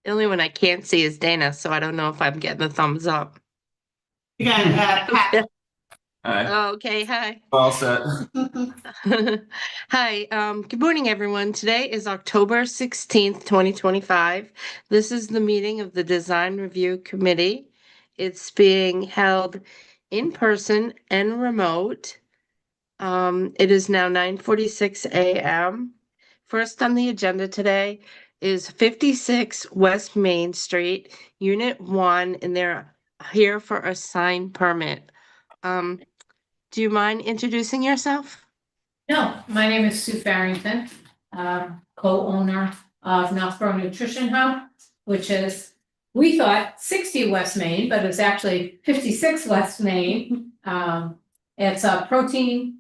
The only one I can't see is Dana, so I don't know if I'm getting the thumbs up. You got Pat. Hi, Oh, okay, hi. all set. Hi, good morning, everyone. Today is October 16th, 2025. This is the meeting of the Design Review Committee. It's being held in person and remote. It is now 9:46 a.m. First on the agenda today is 56 West Main Street, Unit 1, and they're here for a sign permit. Do you mind introducing yourself? No, my name is Sue Farrington, co-owner of Northborough Nutrition Hub, which is, we thought 60 West Main, but it's actually 56 West Main. It's a protein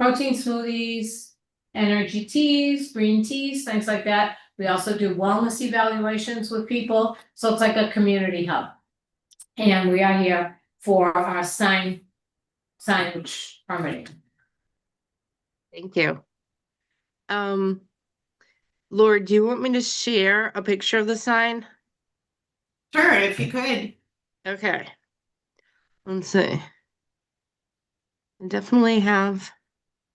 smoothies, energy teas, green teas, things like that. We also do wellness evaluations with people, so it's like a community hub. And we are here for our signage permitting. Thank you. Laura, do you want me to share a picture of the sign? Sure, if you could. Okay. Let's see. I definitely have.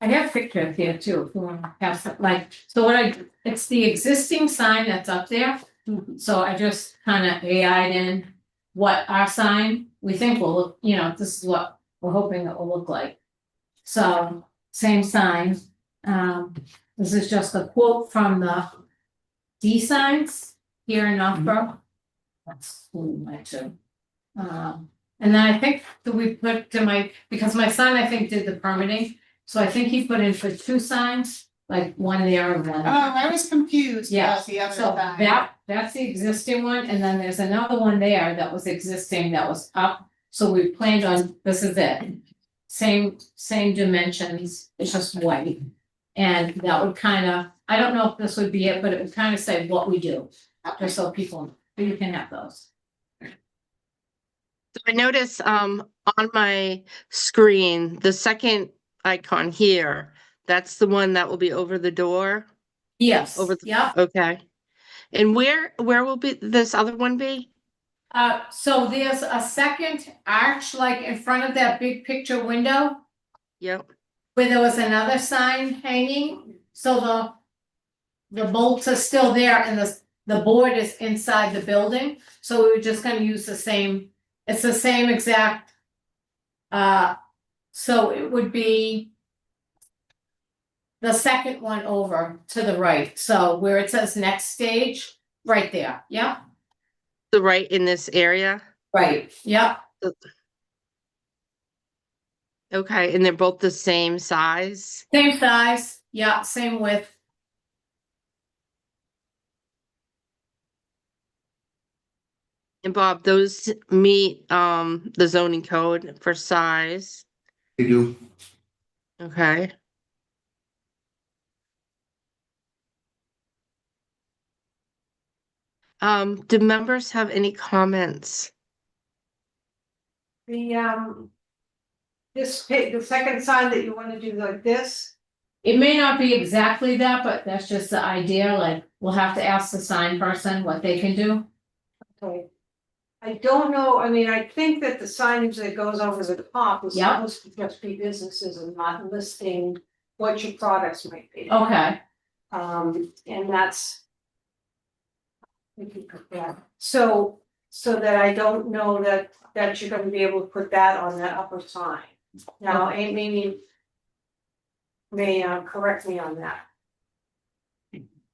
I have pictures here too, if you want to have some, like, so it's the existing sign that's up there. So I just kind of AI'd in what our sign, we think will look, this is what we're hoping it will look like. So, same sign, this is just a quote from the D signs here in Northborough. That's who I took. And then I think that we put to because my son, I think, did the permitting. So I think he put in for 2 signs, like one there and one. Oh, I was confused Yeah, about the other so side. that's the existing one, and then there's another one there that was existing that was up. So we planned on, this is it. Same dimensions, it's just white. And that would kind of, I don't know if this would be it, but it would kind of say what we do, just so people, you can have those. So I notice on my screen, the second icon here, that's the one that will be over the door. Yes, Yeah. Okay. And where will be this other one be? So there's a second arch, like in front of that big picture window, Yep. where there was another sign hanging, so the bolts are still there and the board is inside the building, so we were just gonna use it's the same exact. So it would be the second one over to the right, so where it says next stage, right there, yep, The right in this area? right, yep. Okay, and they're both the same size? Same size, yeah, same width. And Bob, those meet the zoning code for size? You do. Okay. Do members have any comments? The the second sign that you want to do like this. It may not be exactly that, but that's just the idea, like, we'll have to ask the sign person what they can do. Okay. I don't know, I mean, I think that the signage that goes over the top is Yep. supposed to just be businesses and not listing what your products might be. Okay, And that's. So that I don't know that you're gonna be able to put that on that upper sign. Now, Amy may correct me on that.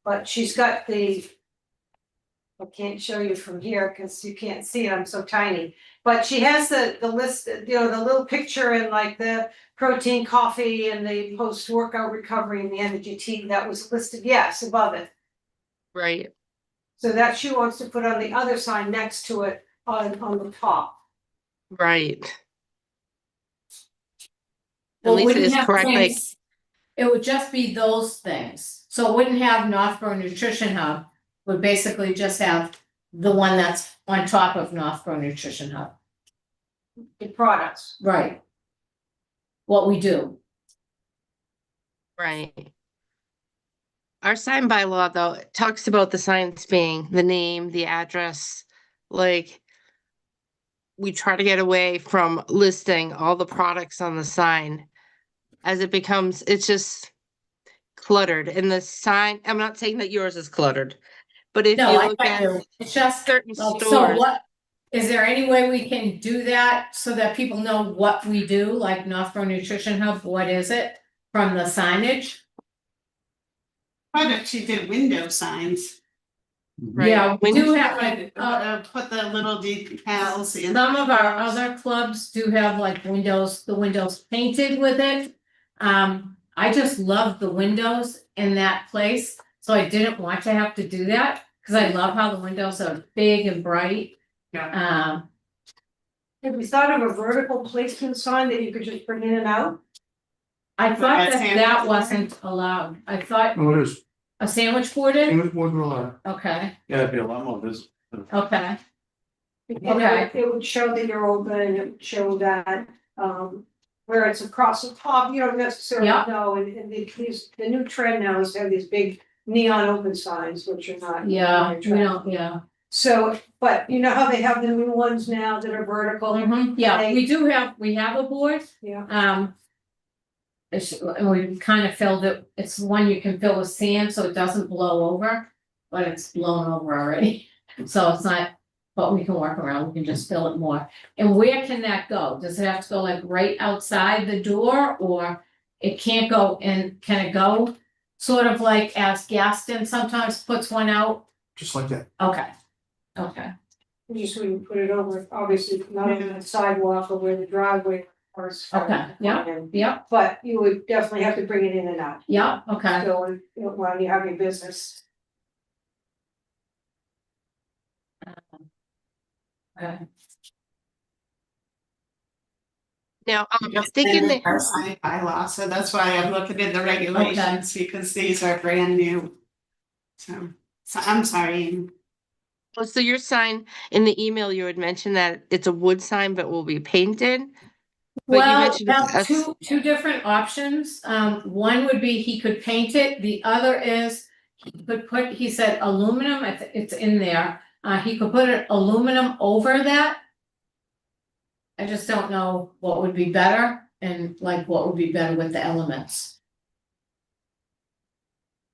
But she's got I can't show you from here because you can't see it, I'm so tiny. But she has the list, the little picture and like the protein coffee and the post-workout recovery and the energy tea that was listed, yes, above it. Right. So that she wants to put on the other sign next to it on the top. Right. well, And it Lisa wouldn't is have correct, like, things, it would just be those things, so it wouldn't have Northborough Nutrition Hub, would basically just have the one that's on top of Northborough Nutrition Hub. The products. Right. What we do. right. Our sign bylaw, though, it talks about the signs being the name, the address, like. We try to get away from listing all the products on the sign. As it becomes, it's just cluttered, and the sign, I'm not saying that yours is cluttered. But if No, you I look got at you. It's just, certain like, so stores, what, is there any way we can do that so that people know what we do, like Northborough Nutrition Hub, what is it? From the signage? Why don't you do window signs? right? Yeah, we when- do have, like, Put the little decals in. some of our other clubs do have like windows, the windows painted with it. I just love the windows in that place, so I didn't want to have to do that, cause I love how the windows are big and bright. Yeah. Have you thought of a vertical placement sign that you could just bring in and out? I thought a that sandwich that board? wasn't allowed, I thought Oh, it is, a sandwich board is, English board are allowed. okay, Yeah, it'd be a lot more visible. okay, And Okay. it would show that you're open, and it would show that, where it's across the top, you don't necessarily Yeah. know, and the new trend now is to have these big neon open signs, which are not. yeah, very we attractive. don't, yeah. So, but you know how they have the new ones now that are vertical? Yeah, we have a board, Yeah, and we kind of filled it, it's one you can fill with sand, so it doesn't blow over, but it's blown over already. So it's not, but we can work around, we can just fill it more. And where can that go? Does it have to go like right outside the door, or it can't go in, can it go? Sort of like as Gaston sometimes puts one out, Just like that. okay, okay, you just wouldn't put it over, obviously, not on the sidewalk or where the driveway or. Okay, yeah. yep, But you would definitely have to bring it in and out. yeah, okay. So when you have your business. Okay. Now, I'm Just thinking in that, our sign bylaw, so that's why I'm looking at the regulations, because these are brand new. So I'm sorry. oh, so your sign, in the email, you had mentioned that it's a wood sign, but will be painted. But you Well, mentioned have a- two different options. One would be he could paint it, the other is he could put, he said aluminum, it's in there. He could put an aluminum over that. I just don't know what would be better and like what would be better with the elements.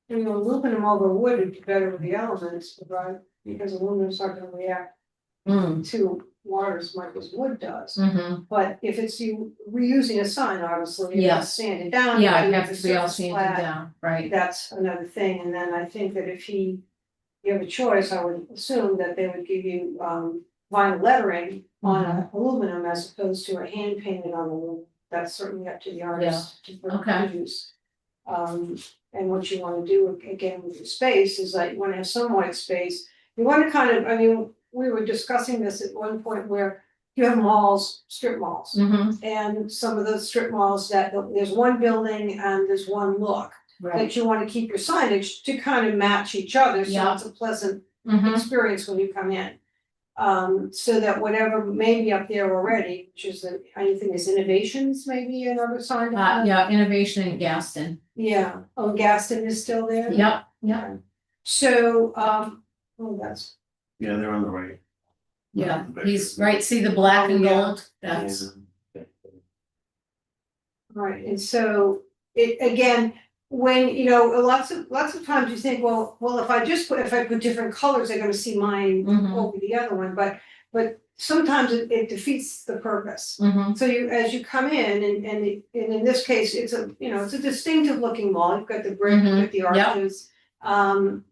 And aluminum over wood would be better with the elements, right? Because aluminum's not gonna react to water as much as wood does. But if it's you reusing a sign, obviously, you have to Yes. sand it down. Yeah, you it have has the to be all surface sanded flat. down, right? That's another thing, and then I think that if you have a choice, I would assume that they would give you vinyl lettering on aluminum as opposed to a hand painted on aluminum. That's certainly up to the artist to Okay. produce. And what you wanna do again with your space is like, you wanna have some white space. You wanna kind of, I mean, we were discussing this at one point where you have malls, strip malls. And some of those strip malls that there's one building and there's one look. Right. That you wanna keep your signage to kind of match each other, so Yeah. it's a pleasant Mhm. experience when you come in. So that whatever may be up there already, which is anything is innovations, maybe another sign. Yeah, innovation in Gaston. Yeah, oh, Gaston is still there? Yep, yep, So, oh, that's, Yeah, they're on the right. yeah, he's right, see the black and Yeah. gold, that's, right, and so it, again, when, you know, lots of times you think, well, if I put different colors, they're gonna see mine Mhm. over the other one, but sometimes it defeats the purpose. mhm, So you, as you come in and in this case, it's a, you know, it's a distinctive looking mall, you've got the brick, you've got the yep. arches. And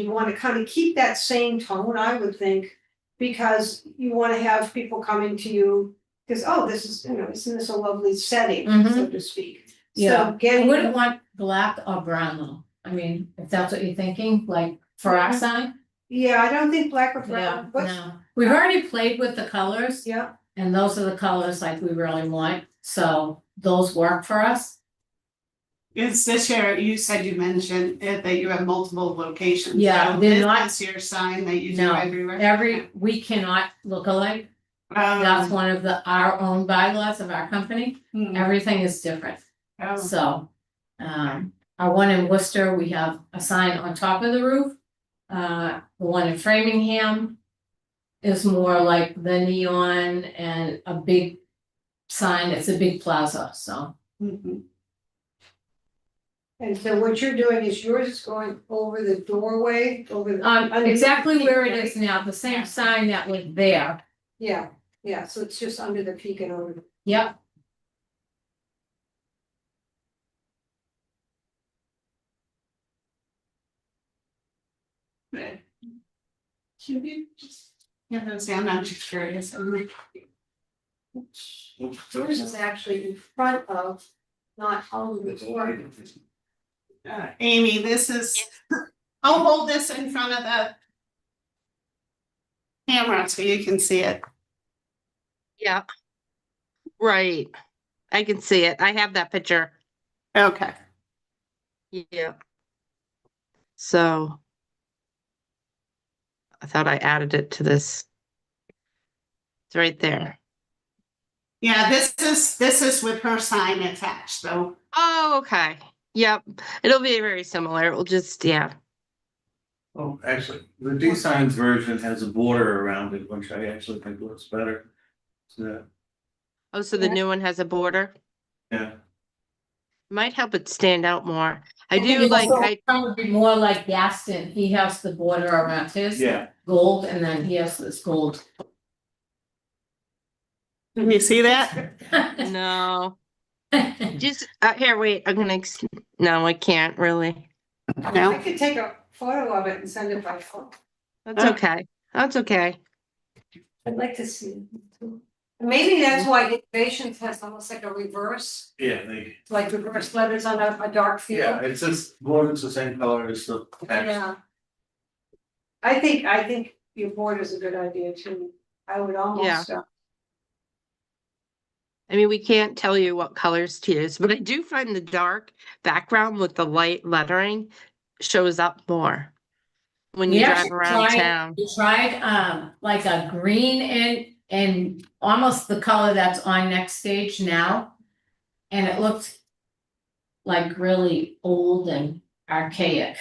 you wanna kind of keep that same tone, I would think, because you wanna have people coming to you. Cause, oh, this is, you know, isn't this a lovely setting, so to speak? Yeah. So I getting. wouldn't want black or brown though, I mean, if that's what you're thinking, like for our Mhm. sign. Yeah, I don't think black or Yeah, brown, but, no, we've already played with the colors. yeah, And those are the colors like we really want, so those work for us. Is this you said you mentioned that you have multiple locations. Yeah, So they're this not- is your sign that you do No, everywhere? we cannot look alike, that's one of our own bylaws of our company, everything is different, Oh, so. Our one in Worcester, we have a sign on top of the roof. The one in Framingham is more like the neon and a big sign. It's a big plaza, so. Mhm. And so what you're doing is yours is going over the doorway, over the. Exactly where it is now, the same sign that was there. Yeah, yeah, so it's just under the peak and over. Yep. Good. Should we just, yeah, those, I'm not just curious, I'm like. Yours is actually in front of, not on the door. Amy, this is, I'll hold this in front of the camera so you can see it. Yeah. Right. I can see it. I have that picture. Okay. Yeah. So I thought I added it to this. It's right there. Yeah, this is with her sign attached, though. Oh, okay. Yep. It'll be very similar. It will just, yeah. Oh, actually, the D-Signs version has a border around it, which I actually think looks better. So, Oh, so the Yeah. new one has a border? yeah, Might help it stand out more. I think do it's like, also I, Probably more like Gaston, he has the border around his. yeah. Gold, and then he has this gold. Can you see that? no, just, here, wait, I'm gonna, no, I can't really. I No? could take a photo of it and send it by phone. That's Huh? okay. That's okay. I'd like to see it too. Maybe that's why Innovations has almost like a reverse, Yeah, like reverse letters on a dark yeah, field. it's just, border's the same color as the text. Yeah. I think your board is a good idea too. I would almost, I mean, we can't tell you what colors to use, but I do find the dark background with the light lettering shows up more when you We drive actually around tried- town. We tried like a green and almost the color that's on Next Stage now. And it looked like really old and archaic.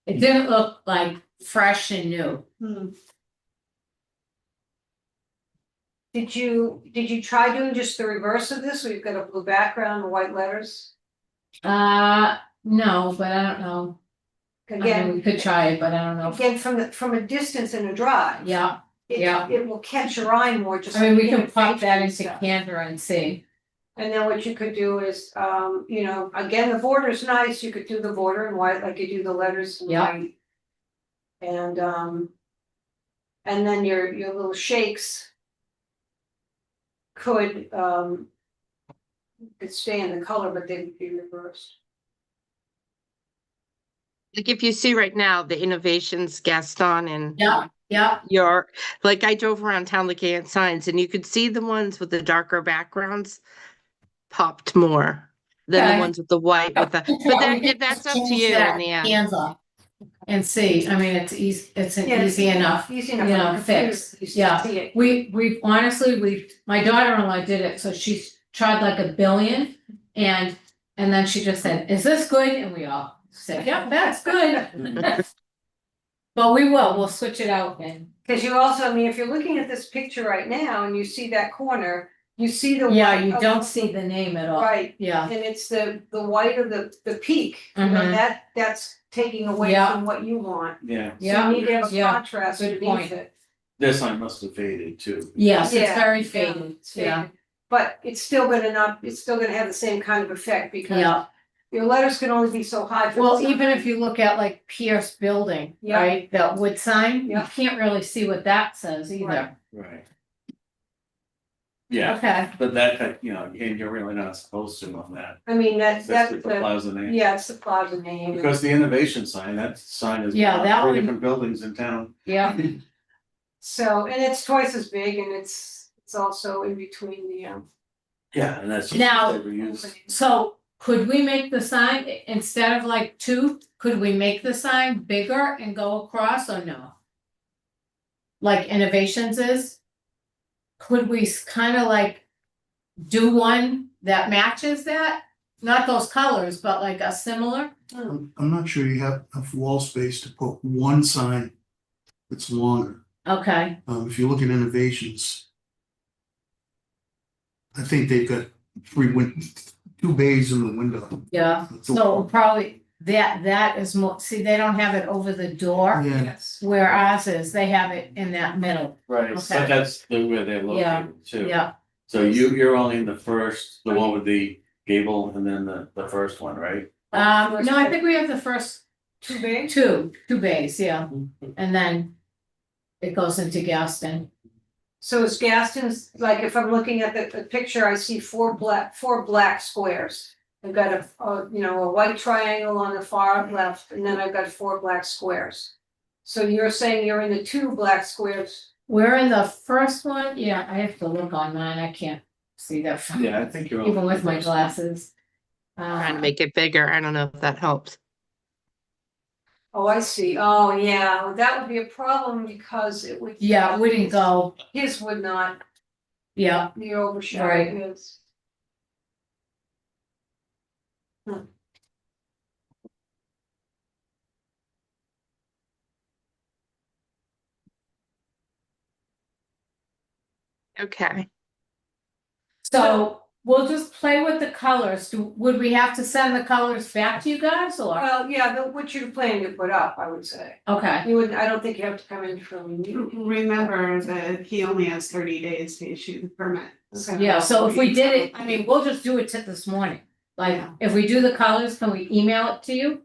It didn't look like fresh and new. Hmm. did you try doing just the reverse of this, where you've got a blue background and white letters? No, but I don't know. I mean, we Again, could try it, but I don't know. again, from a distance in a drive. Yeah, yeah. It will catch your eye more, just. I mean, we like can pop that Innovations into stuff. Canva and see. And then what you could do is, you know, again, the border's nice, you could do the border in white, like you do the letters in Yeah. white. And then your little shakes. Could stay in the color, but they would be reversed. Like if you see right now, the Innovations Gaston and Yeah, yeah, York, like I drove around town looking at signs and you could see the ones with the darker backgrounds popped more than Okay. the ones with the white with the, but We that, can that's up to change you that in the end. Canva and see, I mean, it's easy, it's an Yeah, easy enough. Easy enough. You on know, the computer, fix. you Yeah. see it. We've honestly, my daughter-in-law did it, so she's tried like 1 billion. And then she just said, is this good? And we all said, yep, that's good. But we'll switch it out and. Cause you also, I mean, if you're looking at this picture right now and you see that corner, you see the. Yeah, white you of- don't see the name at all. Right, Yeah, and it's the white of the peak, you know, Mhm. that's taking away Yeah. from what you want. Yeah, So yeah, you need to have a yeah, contrast good underneath point. it. this one must have faded too. yes, it's Yeah, very yeah, faded, it's yeah, faded. But it's still gonna have the same kind of effect because yeah. your letters can only be so high. for Well, the even sign. if you look at like Pierce Building, Yeah. right, that wood sign, you Yeah. can't really see what that says either. Right. Yeah, Okay, but that, you know, again, you're really not supposed to on that. I mean, that's That's the, the plaza name. yeah, it's the plaza name. Because the innovation sign, that sign is. Yeah, that three one- different buildings in town. yeah, So, and it's twice as big and it's also in between the, Yeah, and that's. Now- they were used. so could we make the sign, instead of like 2, could we make the sign bigger and go across or no? Like Innovations is? Could we kind of like do one that matches that? not those colors, but like a similar? I'm not sure you have enough wall space to put one sign that's longer. Okay, If you look at innovations, I think they've got two bays in the window. yeah, so probably that is more, see, they don't have it over the door. Yeah, Yes. Where ours is, they have it in that middle, Right, Okay. so that's where they're Yeah, located too. yeah. So you're only in the first, the one with the gable and then the first one, right? No, I think we have the first Too big? two bays, yeah, and then it goes into Gaston. So is Gaston's, like, if I'm looking at the picture, I see four black squares. I've got a white triangle on the far left, and then I've got four black squares. So you're saying you're in the two black squares? We're in the first one, yeah, I have to look on mine, I can't see that from, Yeah, I think you're. even with my glasses. Trying to make it bigger. I don't know if that helps. Oh, I see. Oh, yeah, that would be a problem because it would. Yeah, it wouldn't go, His would not yeah, be overshadowed, Right. his. Okay. so we'll just play with the colors, would we have to send the colors back to you guys, or? Well, yeah, what you're planning to put up, I would say. Okay, You wouldn't, I don't think you have to come in for a review. Remember that he only has 30 days to issue the permit. yeah, so if we did it, I mean, we'll just do it this morning. Like, Yeah. if we do the colors, can we email it to you?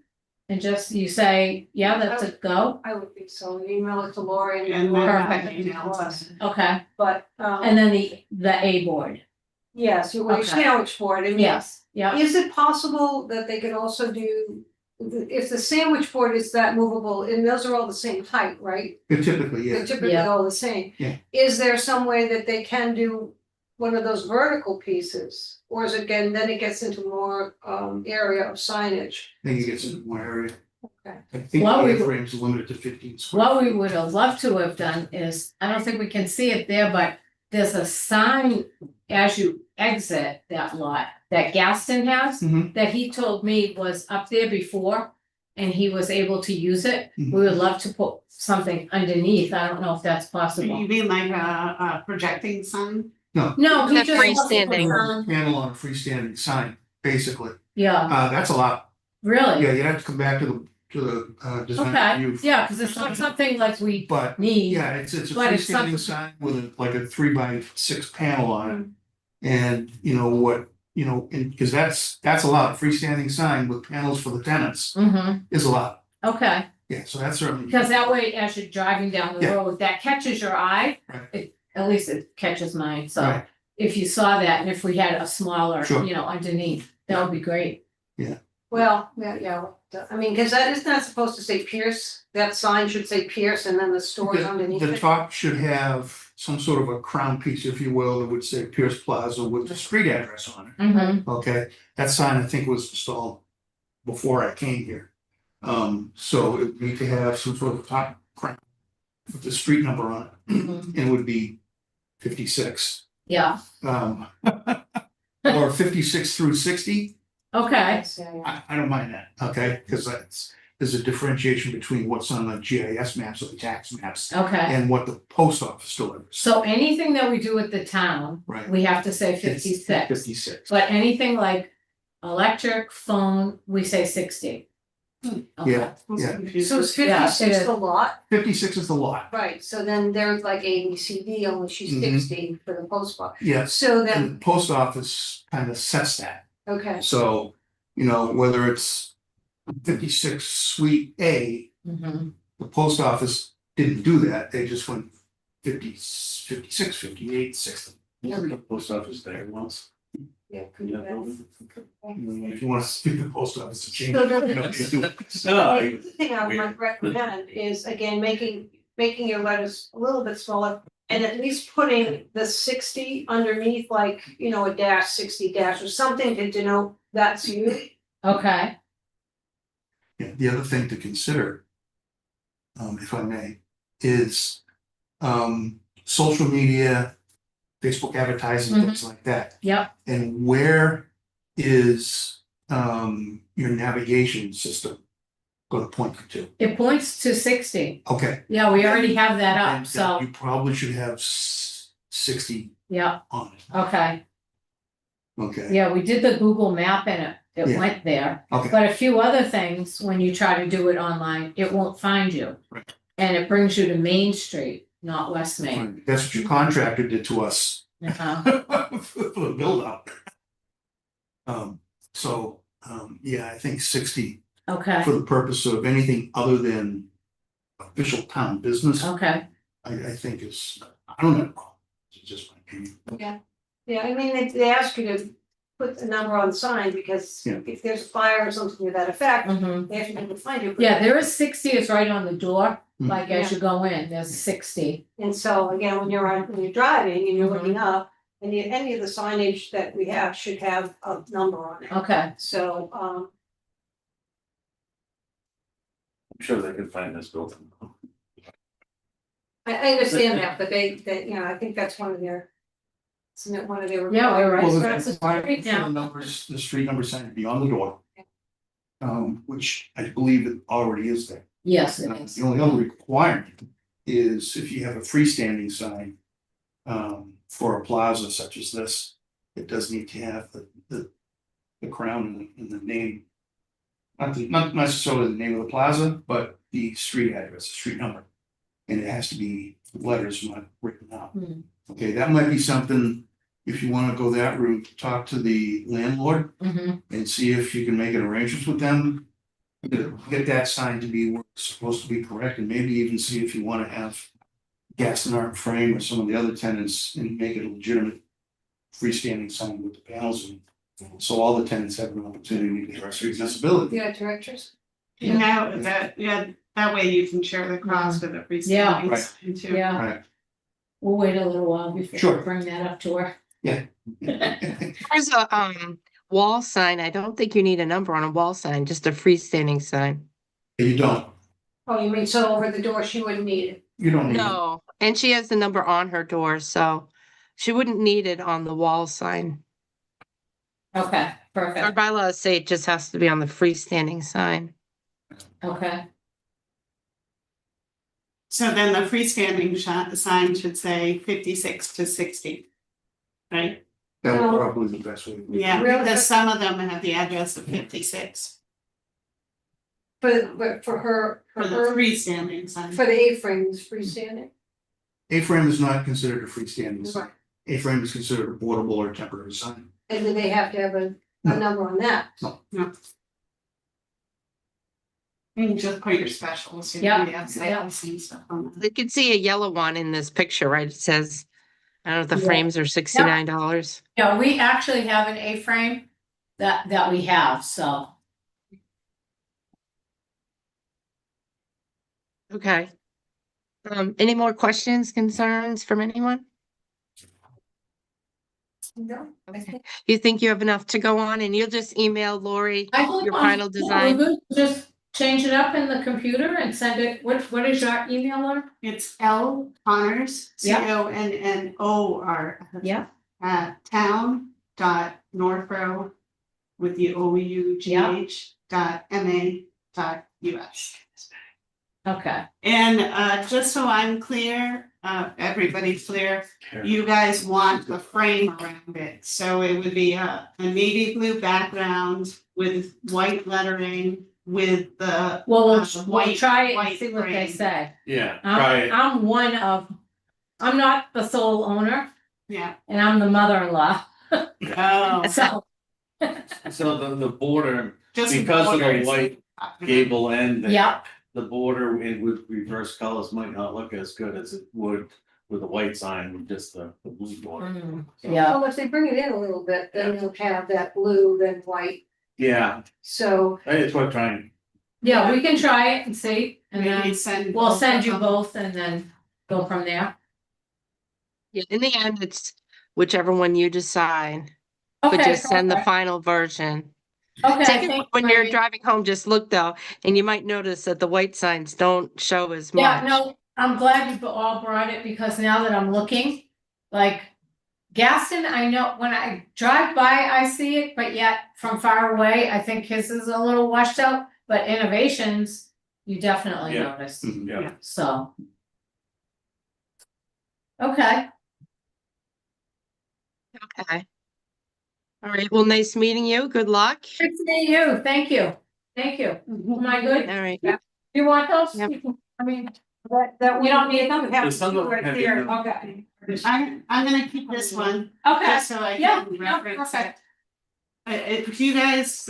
And just, you say, yeah, that's a go, I would think so, email it to Lori And Lori then will Perfect. email to to us. okay, But, and then the A board, yes, you would Okay. sandwich board, and yes, yeah, is it possible that they could also do, if the sandwich board is that movable, and those are all the same height, right? typically, yeah. They're typically Yeah. all the same. Yeah. Is there some way that they can do one of those vertical pieces? Or is it again, then it gets into more area of signage? I think it gets into more area. Okay. I think the Well, we- A-frame's limited to 15 square. what we would have loved to have done is, I don't think we can see it there, but there's a sign as you exit that lot that Gaston has, Mhm. that he told me was up there before, and he was able to use it. Mhm. We would love to put something underneath, I don't know if that's possible. You mean like a projecting sun? No, he That just wants to freestanding. put, Panel on a freestanding sign, basically. yeah, That's a lot. really, Yeah, you'd have to come back to the design okay, review. yeah, cause it's not something like we But, need. yeah, it's a But it's something- freestanding sign with like a 3x6 panel on it. And you know what, cause that's a lot, freestanding sign with panels for the tenants Mm-hmm, is a lot. okay. Yeah, so that's certainly. Because that way, as you're driving down the Yeah. road, that catches your eye. Right. At least it catches mine, so Right. if you saw that and if we had a smaller, Sure. underneath, that would be great. Well, yeah, I mean, cause that is not supposed to say Pierce, that sign should say Pierce and then the stores underneath The it. top should have some sort of a crown piece, if you will, that would say Pierce Plaza with the street address on it. Mm-hmm, Okay, that sign I think was installed before I came here. So it would need to have some sort of top crown with the street number on it, Mhm. and it would be 56. yeah, Or 56 through 60, okay, Yes, yeah. I don't mind that, okay, because there's a differentiation between what's on the GIS maps or the tax maps okay. and what the post office delivers. So anything that we do with the town, Right. we have to say It's 56. 56. But anything like electric, phone, we say 60. Okay. Yeah. Yeah. So is Yeah, it 56 is. the lot? 56 is the lot, Right, so then there's like A, B, C, D, only she's Mhm. 60 for the post box. yes, So and then, the post office kind of sets that. okay, So, whether it's 56 Suite A, Mhm. the post office didn't do that, they just went 56, 58, 60. The post office there once. yeah, could do that. If you want to speak the post office to change. So it, then- you do it. No, The thing I might recommend is again, making your letters a little bit smaller. And at least putting the 60 underneath, like, a dash, 60 dash or something to denote that's you. Okay, Yeah, the other thing to consider, if I may, is social media, Facebook advertising, things like that. yep, And where is your navigation system gonna point you to? It points to 60. Okay. Yeah, we already have that then- up, so, then you probably should have 60 yeah, on it, okay. okay? Yeah, we did the Google map and it Yeah. went there. Okay. But a few other things, when you try to do it online, it won't find you. Right. And it brings you to Main Street, not West Main. That's what your contractor did to us Uh-huh. for the build out. Yeah, I think 60 Okay, for the purpose of anything other than official town business, okay, I think is, I don't know. It's just my opinion. Yeah, I mean, they ask you to put the number on the sign because Yeah. if there's a fire or something to that effect, mhm. they have to be able to find you. Yeah, there is 60 is right on the door, Mhm. like as you go in, there's 60. And so again, when you're driving and you're Mhm. looking up, any of the signage that we have should have a number on it. Okay, So, I'm sure they can find this building. I understand that, but they, I think that's one of their. Isn't it one of their? Yeah, we're right. Well, That's a street the now. numbers, the street number sign would be on the door. Which I believe it already is there. Yes, it is. The only other requirement is if you have a freestanding sign. For a plaza such as this, it does need to have the crown and the name. Not necessarily the name of the plaza, but the street address, the street number. And it has to be letters, not written out. Hmm. Okay, that might be something, if you wanna go that route, talk to the landlord Mhm. and see if you can make an arrangement with them. To get that sign to be where it's supposed to be correct, and maybe even see if you wanna have Gaston Art Frame or some of the other tenants and make it a legitimate freestanding sign with the panels and so all the tenants have an opportunity to have street visibility. Yeah, directors. That way you can share the cost of the Yeah. freestanding Right. sign too. Yeah, Right. we'll wait a little while before Sure. we bring that up to her. There's a wall sign. I don't think you need a number on a wall sign, just a freestanding sign. You don't, Oh, you mean so over the door, she wouldn't need it? you don't need it. No, and she has the number on her door, so she wouldn't need it on the wall sign. Okay, Our perfect, bylaws say it just has to be on the freestanding sign. okay, So then the freestanding sign should say 56 to 60. Right? That No. would probably be the best way. Yeah, Really? because some of them have the address of 56 But for her, for the freestanding sign. for the A-frame is freestanding? A-frame is not considered a freestanding sign. Right. A-frame is considered a portable or temporary sign. And do they have to have a No. number on that? You can just put your specials. Yeah, Sales and stuff on that. You can see a yellow one in this picture, right? It says, I don't know if the Yeah. frames are $69. yeah, we actually have an A-frame that we have, so. Okay. Any more questions, concerns from anyone? No. Okay. You think you have enough to go on and you'll just email Lori I think your I'm- final yeah, design? we're good. Just change it up in the computer and send it, what is your email, Laura? It's L Connors, Yeah. CONNOR. Yeah. Town.northborough with the OUGH.MA.US. Okay, And just so I'm clear, everybody's clear, you guys want the frame around it, so it would be a navy blue background with white lettering with the. well, we'll white- try it and white see what they frame. say. Yeah, try it. I'm not the sole owner Yeah, and I'm the mother-in-law, oh, so. So the border, just. because of the borders. white gable end. there, Yeah, The border with reverse colors might not look as good as it would with a white sign with just the blue border. Mm, yeah, Well, if they bring it in a little bit, then they'll have that blue, then white, Yeah, so. it's worth trying. yeah, we can try it and see, and Maybe then send. we'll both send of you them. both and then go from there. Yeah, in the end, it's whichever one you decide, but Okay, just send the perfect. final version. Okay, Take it thank when you, you're Maggie. driving home, just look though, and you might notice that the white signs don't show as Yeah, much. no, I'm glad you all brought it because now that I'm looking, like, Gaston, I know, when I drive by, I see it, but yet from far away, I think his is a little washed out, but Innovations, you definitely Yeah. notice, Yeah. so. Okay, Okay. All right, well, nice meeting you. Good luck. good to meet you, thank you, am I good? All right. You want those? Yep. I mean, That You don't need them? you have There's to some do of them right have there. you- okay, I'm gonna keep this one, okay, just so I yeah, can yeah, reference it. perfect. Do you guys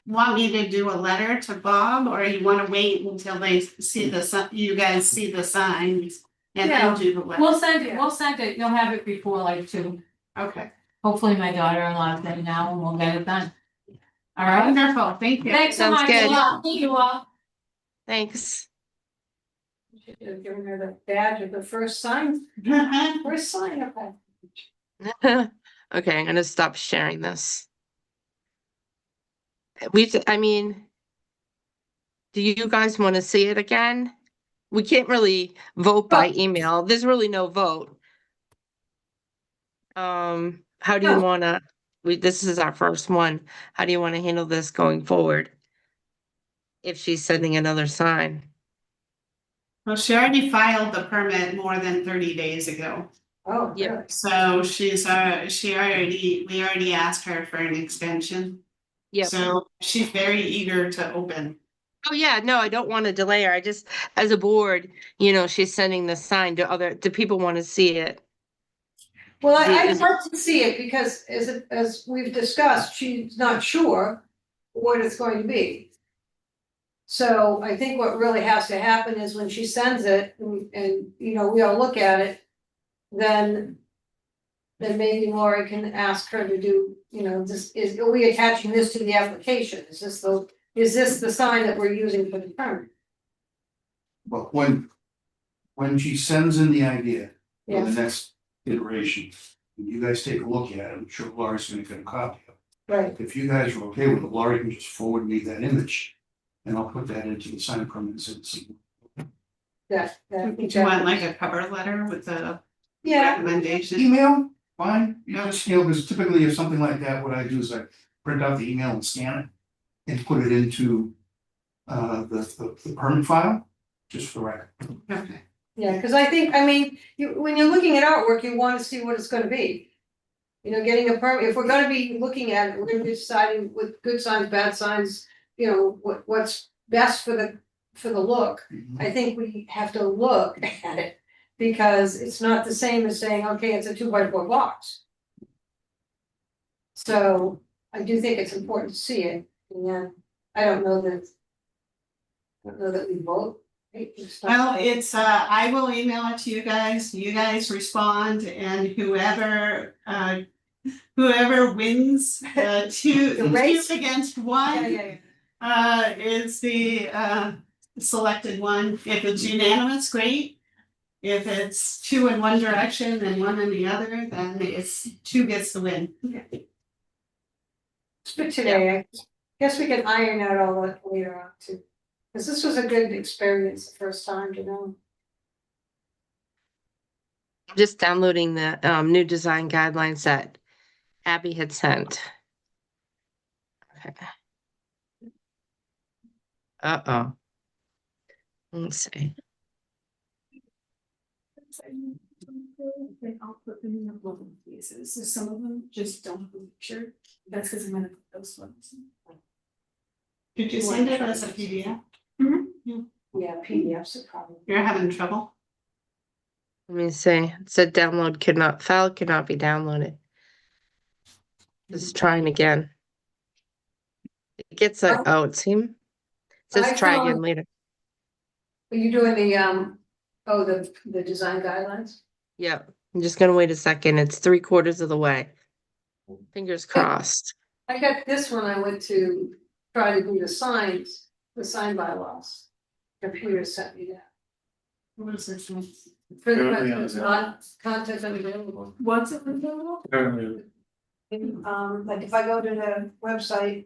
want me to do a letter to Bob, or you wanna wait until they see you guys see the signs? And Yeah. then do the letter? We'll send it, you'll have it before like 2. Okay, Hopefully my daughter-in-law's there now and we'll get it done. All right, wonderful, thank you. thanks so Sounds much, good. thank you all. Thanks. Should have given her the badge of the first sign of that. Okay, I'm gonna stop sharing this. I mean, do you guys want to see it again? We can't really vote by email. There's really no vote. How do you No. wanna, this is our first one. How do you wanna handle this going forward? If she's sending another sign? Well, she already filed the permit more than 30 days ago, Oh, Yep. really? so we already asked her for an extension. Yep. So she's very eager to open. Oh, yeah, no, I don't wanna delay her. I just, as a board, she's sending the sign to do people wanna see it? Well, I'd Is- like to see it because as we've discussed, she's not sure what it's going to be. So I think what really has to happen is when she sends it and we all look at it, then maybe Lori can ask her to do, are we attaching this to the application? Is this the sign that we're using for the permit? But when she sends in the idea for Yeah. the next iteration, and you guys take a look at it, I'm sure Laura's gonna get a copy of it. Right, If you guys are okay with it, Laurie can just forward me that image. And I'll put that into the sign permits and see. that. Do you want like a cover letter with the Yeah, recommendation? Email, fine, because typically if something like that, what I do is I print out the email and scan it. And put it into the permit file, just for the record. Okay. yeah, cause I think, when you're looking at artwork, you wanna see what it's gonna be. Getting a permit, if we're gonna be looking at it, we're gonna be deciding with good signs, bad signs, what's best for the look. I think we have to look at it, because it's not the same as saying, okay, it's a 2x4 box. So I do think it's important to see it, and then I don't know that we vote. Well, it's, I will email it to you guys respond, and whoever wins, two The race? against Yeah, one, yeah, is the, selected one. If it's unanimous, great. If it's 2 in one direction and 1 in the other, then it's 2 gets the win. It's good today, I guess we can iron out all that later on too. Cause this was a good experience the first time, Just downloading the new design guidelines that Abby had sent. Okay. Uh-oh. Let's see. I'll put them in the global pieces, so some of them just don't have a picture, that's because I'm gonna put those ones. Did you send it as a PDF? Yeah, PDFs are probably. You're having trouble? Let me see. It said file cannot be downloaded. Just trying again. It gets it says I try found- again later. Are you doing the design guidelines? Yeah, I'm just gonna wait a second. It's 3/4 of the way. Fingers crossed. I got this one, I went to try to do the sign bylaws. Computer sent me that. What is this one? For the Currently it's unavailable. not content unavailable. What's it available? Apparently, Like if I go to the website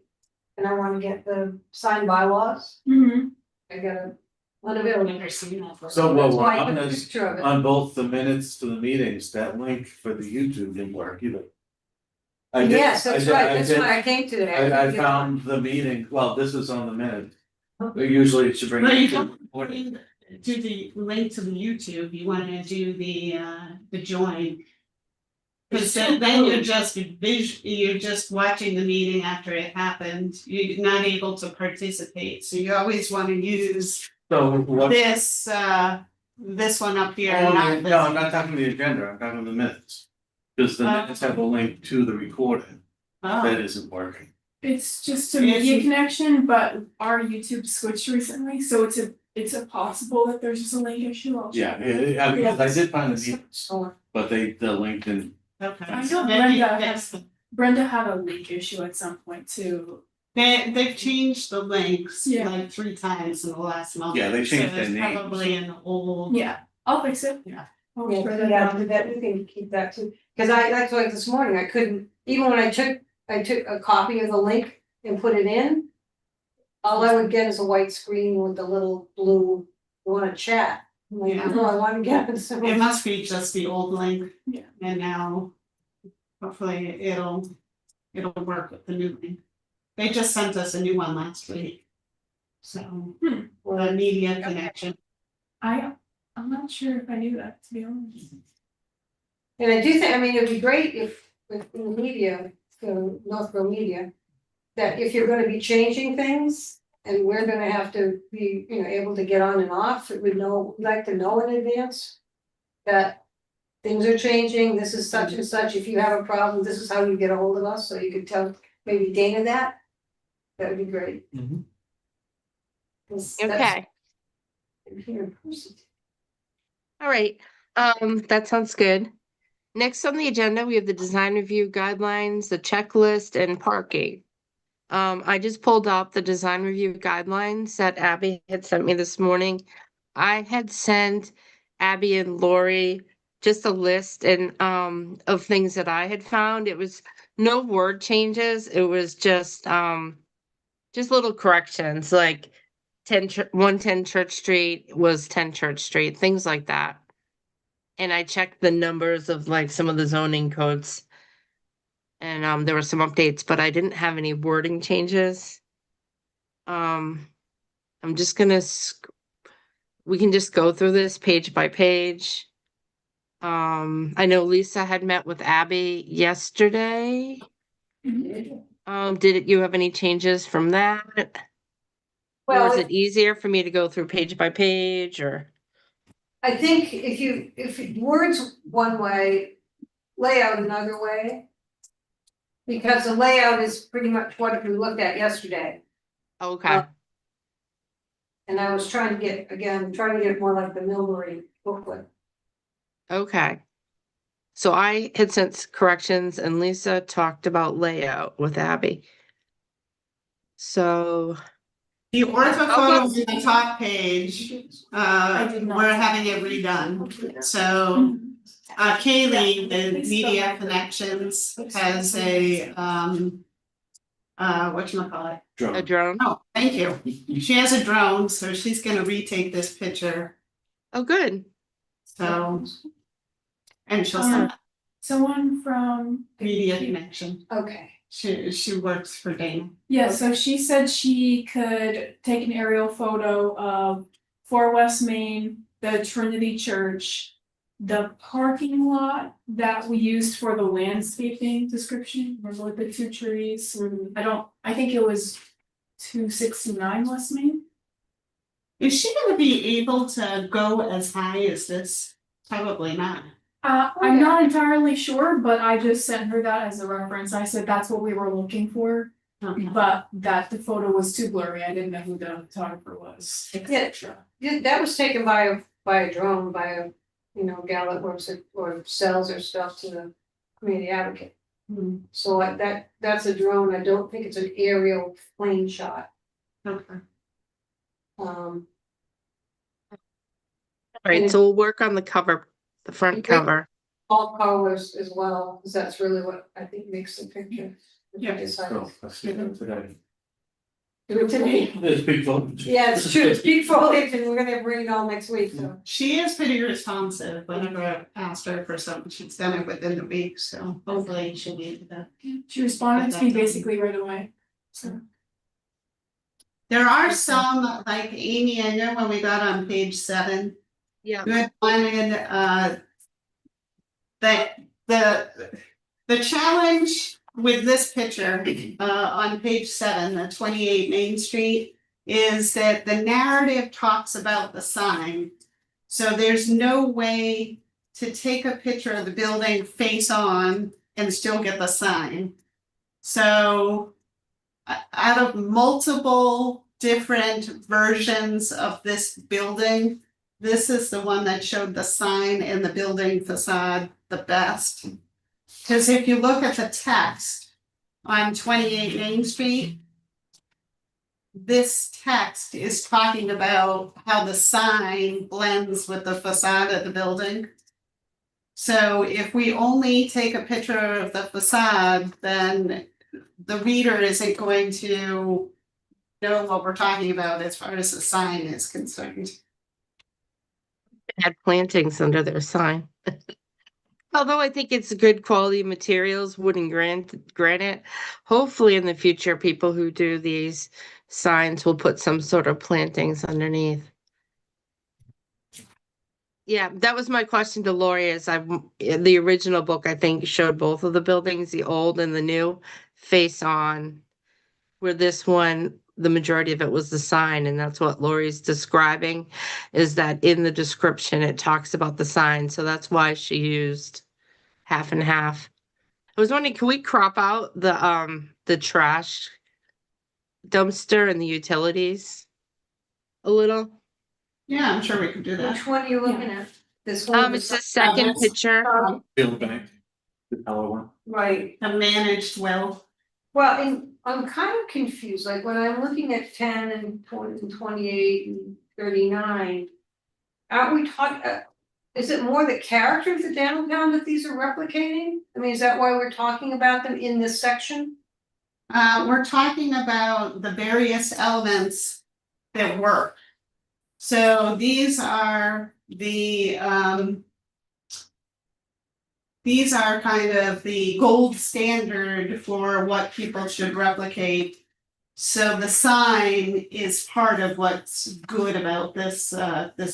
and I wanna get the sign bylaws, Mm-hmm. I gotta unavailable. Never seen that before. So what That's we're why I on put a is, picture of it. on both the minutes to the meetings, that link for the YouTube didn't work either. I did- Yes, that's I did- right, I that's did- why I came today. I couldn't get found the meeting, well, this is on the minute. Usually it should bring. But you it to don't recording. do the link to the YouTube, you wanna do the join. Cause then you're just watching the meeting after it happened, you're not able to participate, so you always wanna use So what? this one up here, Oh, not no, I'm this. not talking the agenda, I'm talking the minutes. Cause the minutes have a link to the recording, that Oh, isn't working. It's just a It's- media connection, but our YouTube switched recently, so it's a possible that there's just a link issue. I'll check. Yeah, because I did find the meetings, Oh, but the link didn't. okay. I So know then you Brenda fix has- Brenda had a link issue at some point too. They've changed the links Yeah. like 3 times in the last month. Yeah, they changed So their it's names. probably an old. Yeah, I'll fix it. Yeah. I'll Yeah, try that yeah, down. that we can keep that too, cause that's why this morning I couldn't, even when I took a copy of the link and put it in. All I would get is a white screen with the little blue, wanna chat. I'm like, Yeah. no, I wanna get it, so. It must be just the old link. Yeah. And now, hopefully it'll work with the new link. They just sent us a new one last week. So, the media connection. I'm not sure if I knew that, to be honest. And I do think, I mean, it'd be great if in the media, Northville Media, that if you're gonna be changing things and we're gonna have to be, able to get on and off, we'd like to know in advance that things are changing, this is such and such, if you have a problem, this is how you get a hold of us, so you could tell maybe Dana that. That would be great. Mhm. 'Cause that's- Okay, Here in person. all right, that sounds good. Next on the agenda, we have the design review guidelines, the checklist and parking. I just pulled up the design review guidelines that Abby had sent me this morning. I had sent Abby and Lori just a list of things that I had found. It was no word changes. It was just little corrections, like 110 Church Street was 10 Church Street, things like that. And I checked the numbers of like some of the zoning codes. And there were some updates, but I didn't have any wording changes. I'm just gonna, we can just go through this page by page. I know Lisa had met with Abby yesterday. Did you have any changes from that? Or Well, is it easier for me to go through page by page or? I think if words one way, layout another way. Because the layout is pretty much what we looked at yesterday, Okay, and I was trying to get more like the Millbury booklet. okay. So I had sent corrections and Lisa talked about layout with Abby. So, The ortho Okay. photo on the top page, did not. we're having it redone, so. Kaylee, the Media Connections has a, whatchamacallit? a Drone. drone. Oh, thank you. She has a drone, so she's gonna retake this picture, Oh, good. so. And she'll send Someone from. Media Connection. Okay. She works for Dana. Yeah, so she said she could take an aerial photo of 4 West Main, the Trinity Church. The parking lot that we used for the landscaping description, remember with the 2 trees? I think it was 269 West Main. Is she gonna be able to go as high as this? Probably not. I'm not entirely sure, but I just sent her that as a reference. I said that's what we were looking for, Okay. but that the photo was too blurry. I didn't know who the photographer was, etc. Yeah, that was taken by a drone, by a, gal that works at, or sells her stuff to the community advocate. Hmm, So like that's a drone, I don't think it's an aerial plane shot. okay. All right, so we'll work on the cover, the front Great. cover. All colors as well, because that's really what I think makes the picture. Yeah. So, let's see them today. Do it today. There's big foliage. Yeah, it's true, it's peak foliage and we're gonna bring it all next week, so. She is pretty responsive. Whenever I asked her for something, she's done it within the week, so hopefully she'll be able to. She responded to me basically right away, so. There are some, like Amy, I know when we got on page 7, Yeah. you had wanted, that the challenge with this picture, on page 7, the 28 Main Street, is that the narrative talks about the sign. So there's no way to take a picture of the building face on and still get the sign. So out of multiple different versions of this building, this is the one that showed the sign and the building facade the best. Because if you look at the text on 28 Main Street, this text is talking about how the sign blends with the facade of the building. So if we only take a picture of the facade, then the reader isn't going to know what we're talking about as far as the sign is concerned. Had plantings under their sign. Although I think it's good quality materials, wood and granite. Hopefully in the future, people who do these signs will put some sort of plantings underneath. Yeah, that was my question to Lori. The original book, I think, showed both of the buildings, the old and the new, face on. Where this one, the majority of it was the sign, and that's what Lori's describing, is that in the description, it talks about the sign, so that's why she used half and half. I was wondering, can we crop out the trash dumpster and the utilities a little? Yeah, I'm sure we could do that. Which one are you looking at? This one? It's the second that's- picture. Field bank, the color one. Right, A managed well. well, and I'm kind of confused, like when I'm looking at 10 and 20 and 28 and 39. Aren't we talking, is it more the character of the downtown that these are replicating? I mean, is that why we're talking about them in this section? We're talking about the various elements that work. So these are these are kind of the gold standard for what people should replicate. So the sign is part of what's good about this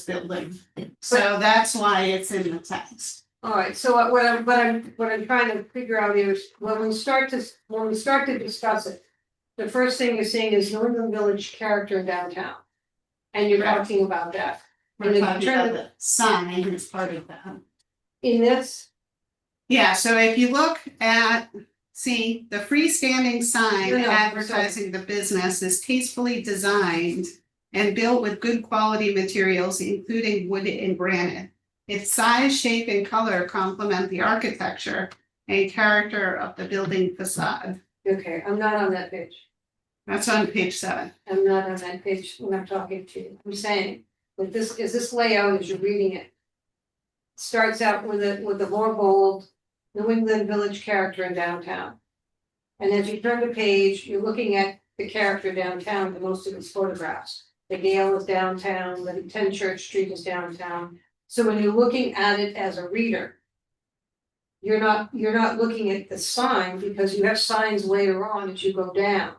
building. So that's why it's in the text. Alright, so what I'm trying to figure out is, when we start to discuss it. The first thing you're saying is New England Village character downtown. And you're Right. talking about that. We're And talking in about terms the sign is part of that. in this, Yeah, so if you look at, see, the freestanding sign No, no, advertising the business is tastefully designed and built with good quality materials, including wood and granite. Its size, shape, and color complement the architecture and character of the building facade. okay, I'm not on that page. That's on page 7. I'm not on that page when I'm talking to you. I'm saying, with this layout as you're reading it. Starts out with a more bold New England Village character in downtown. And as you turn the page, you're looking at the character downtown, the most of its photographs. The Gale is downtown, the 10 Church Street is downtown. So when you're looking at it as a reader. You're not looking at the sign because you have signs later on as you go down.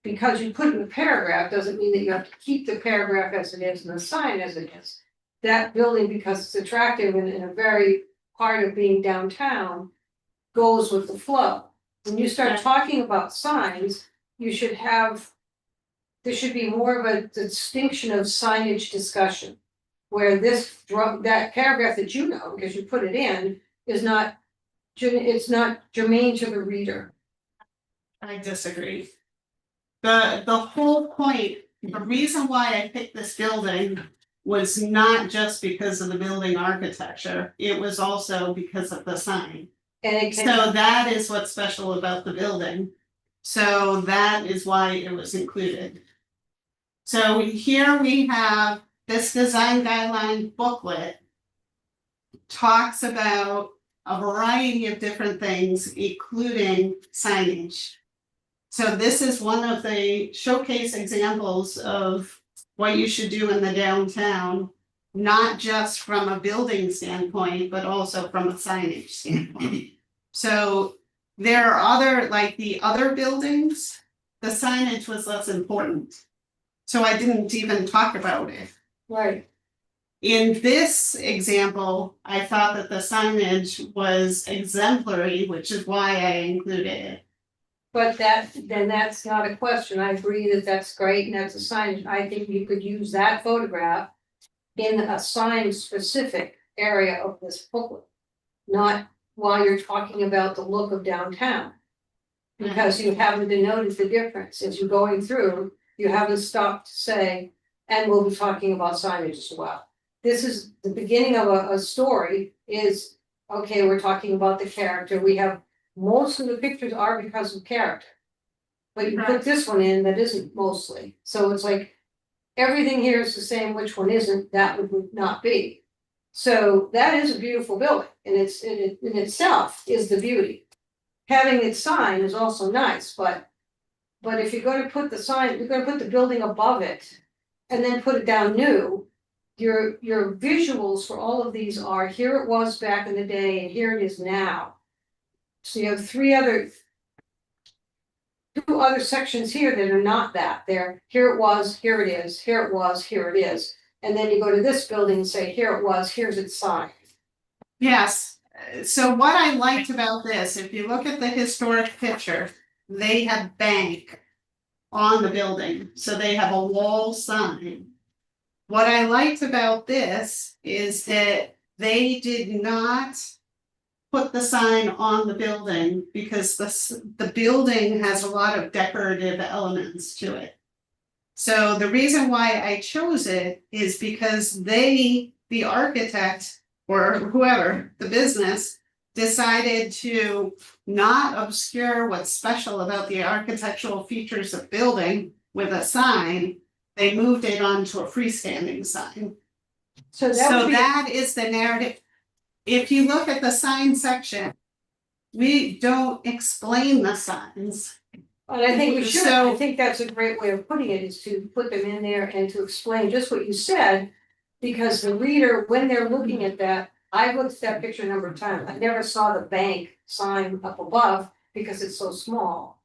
Because you put in the paragraph doesn't mean that you have to keep the paragraph as it is and the sign as it is. That building, because it's attractive and in a very part of being downtown, goes with the flow. When you start talking about signs, you should have. There should be more of a distinction of signage discussion. Where that paragraph that you know, because you put it in, is not. It's not germane to the reader. I disagree. The whole point, the reason why I picked this building was not just because of the building architecture, it was also because of the sign. And it can. So that is what's special about the building. So that is why it was included. So here we have this design guideline booklet. Talks about a variety of different things, including signage. So this is one of the showcase examples of what you should do in the downtown, not just from a building standpoint, but also from a signage standpoint. So there are other, like the other buildings, the signage was less important. So I didn't even talk about it. Right. In this example, I thought that the signage was exemplary, which is why I included it. But then that's not a question. I agree that that's great and that's a sign. I think you could use that photograph in a sign specific area of this booklet. Not while you're talking about the look of downtown. Because you haven't noticed the difference as you're going through, you haven't stopped to say, and we'll be talking about signage as well. This is the beginning of a story is, okay, we're talking about the character. We have, most of the pictures are because of character. But you put this one in that isn't mostly, so it's like, everything here is the same, which one isn't, that would not be. So that is a beautiful building, and it's, in itself is the beauty. Having it sign is also nice, but if you're gonna put the sign, you're gonna put the building above it. And then put it down new, your visuals for all of these are, here it was back in the day and here it is now. So you have two other sections here that are not that, they're, here it was, here it is, here it was, here it is. And then you go to this building and say, here it was, here's its sign. Yes, so what I liked about this, if you look at the historic picture, they have bank on the building, so they have a wall sign. What I liked about this is that they did not put the sign on the building because the building has a lot of decorative elements to it. So the reason why I chose it is because they, the architect, or whoever, the business, decided to not obscure what's special about the architectural features of building with a sign. They moved it onto a freestanding sign. So So that is the narrative. If you look at the sign section, we don't explain the signs. And I think we should, So- I think that's a great way of putting it, is to put them in there and to explain just what you said. Because the reader, when they're looking at that, I looked at that picture a number of times, I never saw the bank sign up above because it's so small.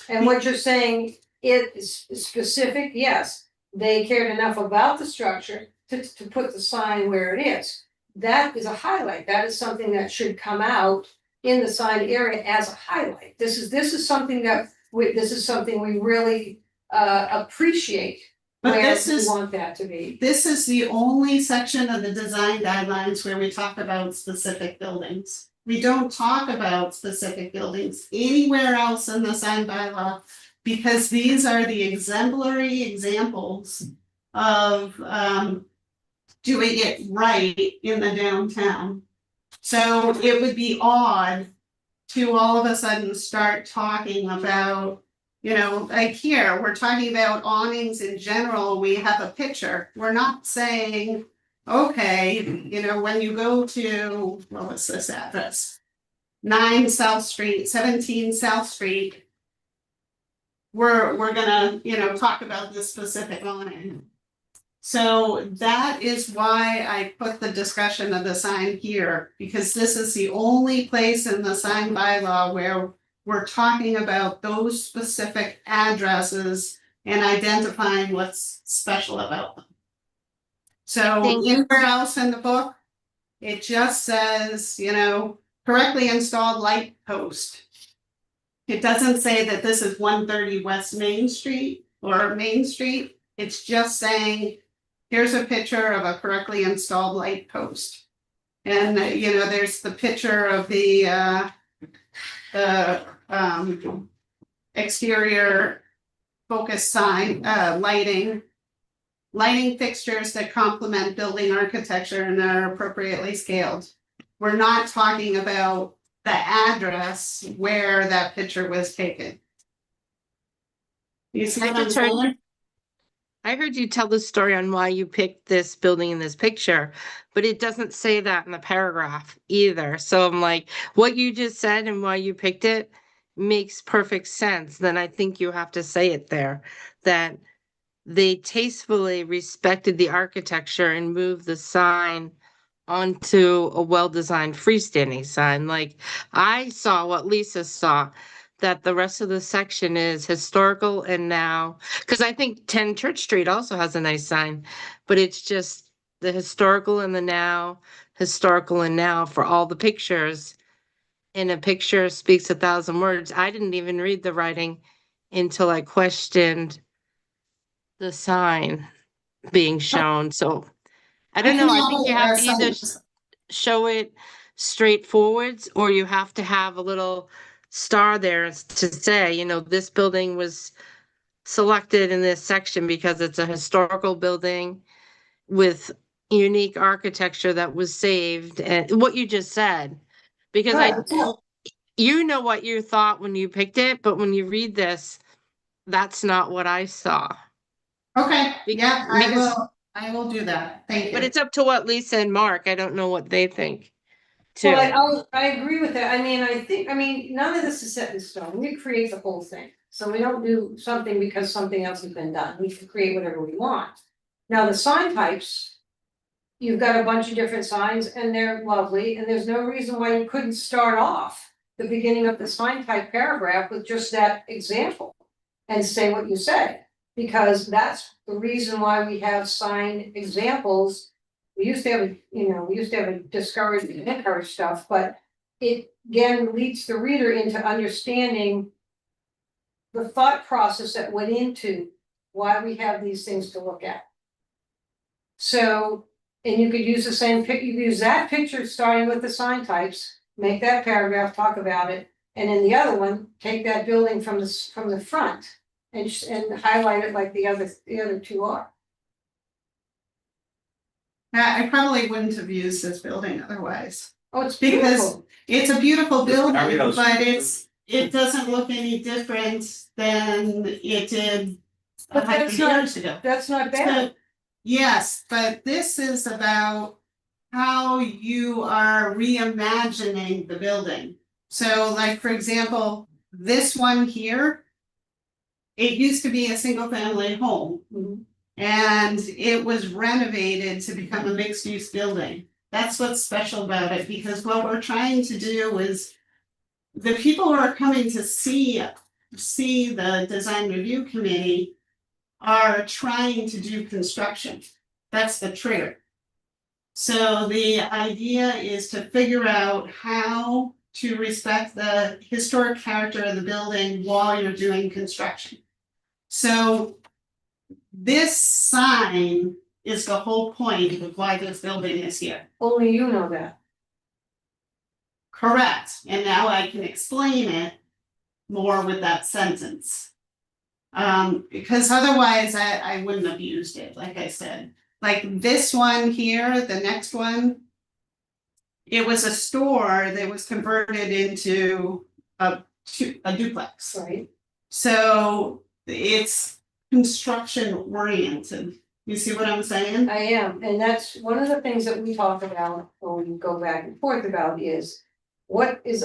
And what you're saying, it is specific, yes, they cared enough about the structure to put the sign where it is. That is a highlight, that is something that should come out in the sign area as a highlight. This is something that this is something we really appreciate. But Where this we is, want that to be. this is the only section of the design guidelines where we talk about specific buildings. We don't talk about specific buildings anywhere else in the sign bylaw. Because these are the exemplary examples of doing it right in the downtown. So it would be odd to all of a sudden start talking about, you know, like here, we're talking about awnings in general, we have a picture. We're not saying, okay, you know, when you go to, what was this address? 9 South Street, 17 South Street. We're gonna, you know, talk about this specific awning. So that is why I put the discussion of the sign here, because this is the only place in the sign bylaw where we're talking about those specific addresses and identifying what's special about them. So Thank you. anywhere else in the book, it just says, you know, correctly installed light post. It doesn't say that this is 130 West Main Street or Main Street. It's just saying, here's a picture of a correctly installed light post. And, you know, there's the picture of the exterior focus sign, lighting fixtures that complement building architecture and are appropriately scaled. We're not talking about the address where that picture was taken. You see what I'm saying? I heard you tell the story on why you picked this building in this picture, but it doesn't say that in the paragraph either. So I'm like, what you just said and why you picked it makes perfect sense, then I think you have to say it there, that they tastefully respected the architecture and moved the sign onto a well-designed freestanding sign. Like I saw what Lisa saw, that the rest of the section is historical and now, because I think 10 Church Street also has a nice sign, but it's just the historical and the now, historical and now for all the pictures. And a picture speaks 1,000 words. I didn't even read the writing until I questioned the sign being shown. So I don't know. I think you have to either show it straightforwards or you have to have a little star there to say, you know, this building was selected in this section because it's a historical building with unique architecture that was saved, and what you just said. Because you know what you thought when you picked it, but when you read this, that's not what I saw. Okay, yeah, Because- I will do that. Thank you. But it's up to what Lisa and Mark, I don't know what they think. Too. Well, I agree with that. I mean, none of this is set in stone. We create the whole thing. So we don't do something because something else has been done. We can create whatever we want. Now, the sign types, you've got a bunch of different signs and they're lovely, and there's no reason why you couldn't start off the beginning of the sign type paragraph with just that example and say what you say. Because that's the reason why we have sign examples. We used to have, a discourage and encourage stuff, but it again leads the reader into understanding the thought process that went into why we have these things to look at. So, and you could use the same you could use that picture starting with the sign types, make that paragraph, talk about it, and in the other one, take that building from the front and highlight it like the other two are. I probably wouldn't have used this building otherwise. Oh, it's Because beautiful. it's a beautiful building, Mario's- but it doesn't look any different than it did But 100 that's not- years ago. That's not bad. So, yes, but this is about how you are reimagining the building. So like, for example, this one here, it used to be a single family home. Mhm. And it was renovated to become a mixed use building. That's what's special about it, because what we're trying to do is the people who are coming to see the design review committee are trying to do construction. That's the trigger. So the idea is to figure out how to respect the historic character of the building while you're doing construction. So this sign is the whole point of why this building is here. Only you know that. Correct, and now I can explain it more with that sentence. Because otherwise I wouldn't have used it, like I said. Like this one here, the next one. It was a store that was converted into a duplex. Right. So it's construction oriented. You see what I'm saying? I am, and that's one of the things that we talk about, or we go back and forth about is. What is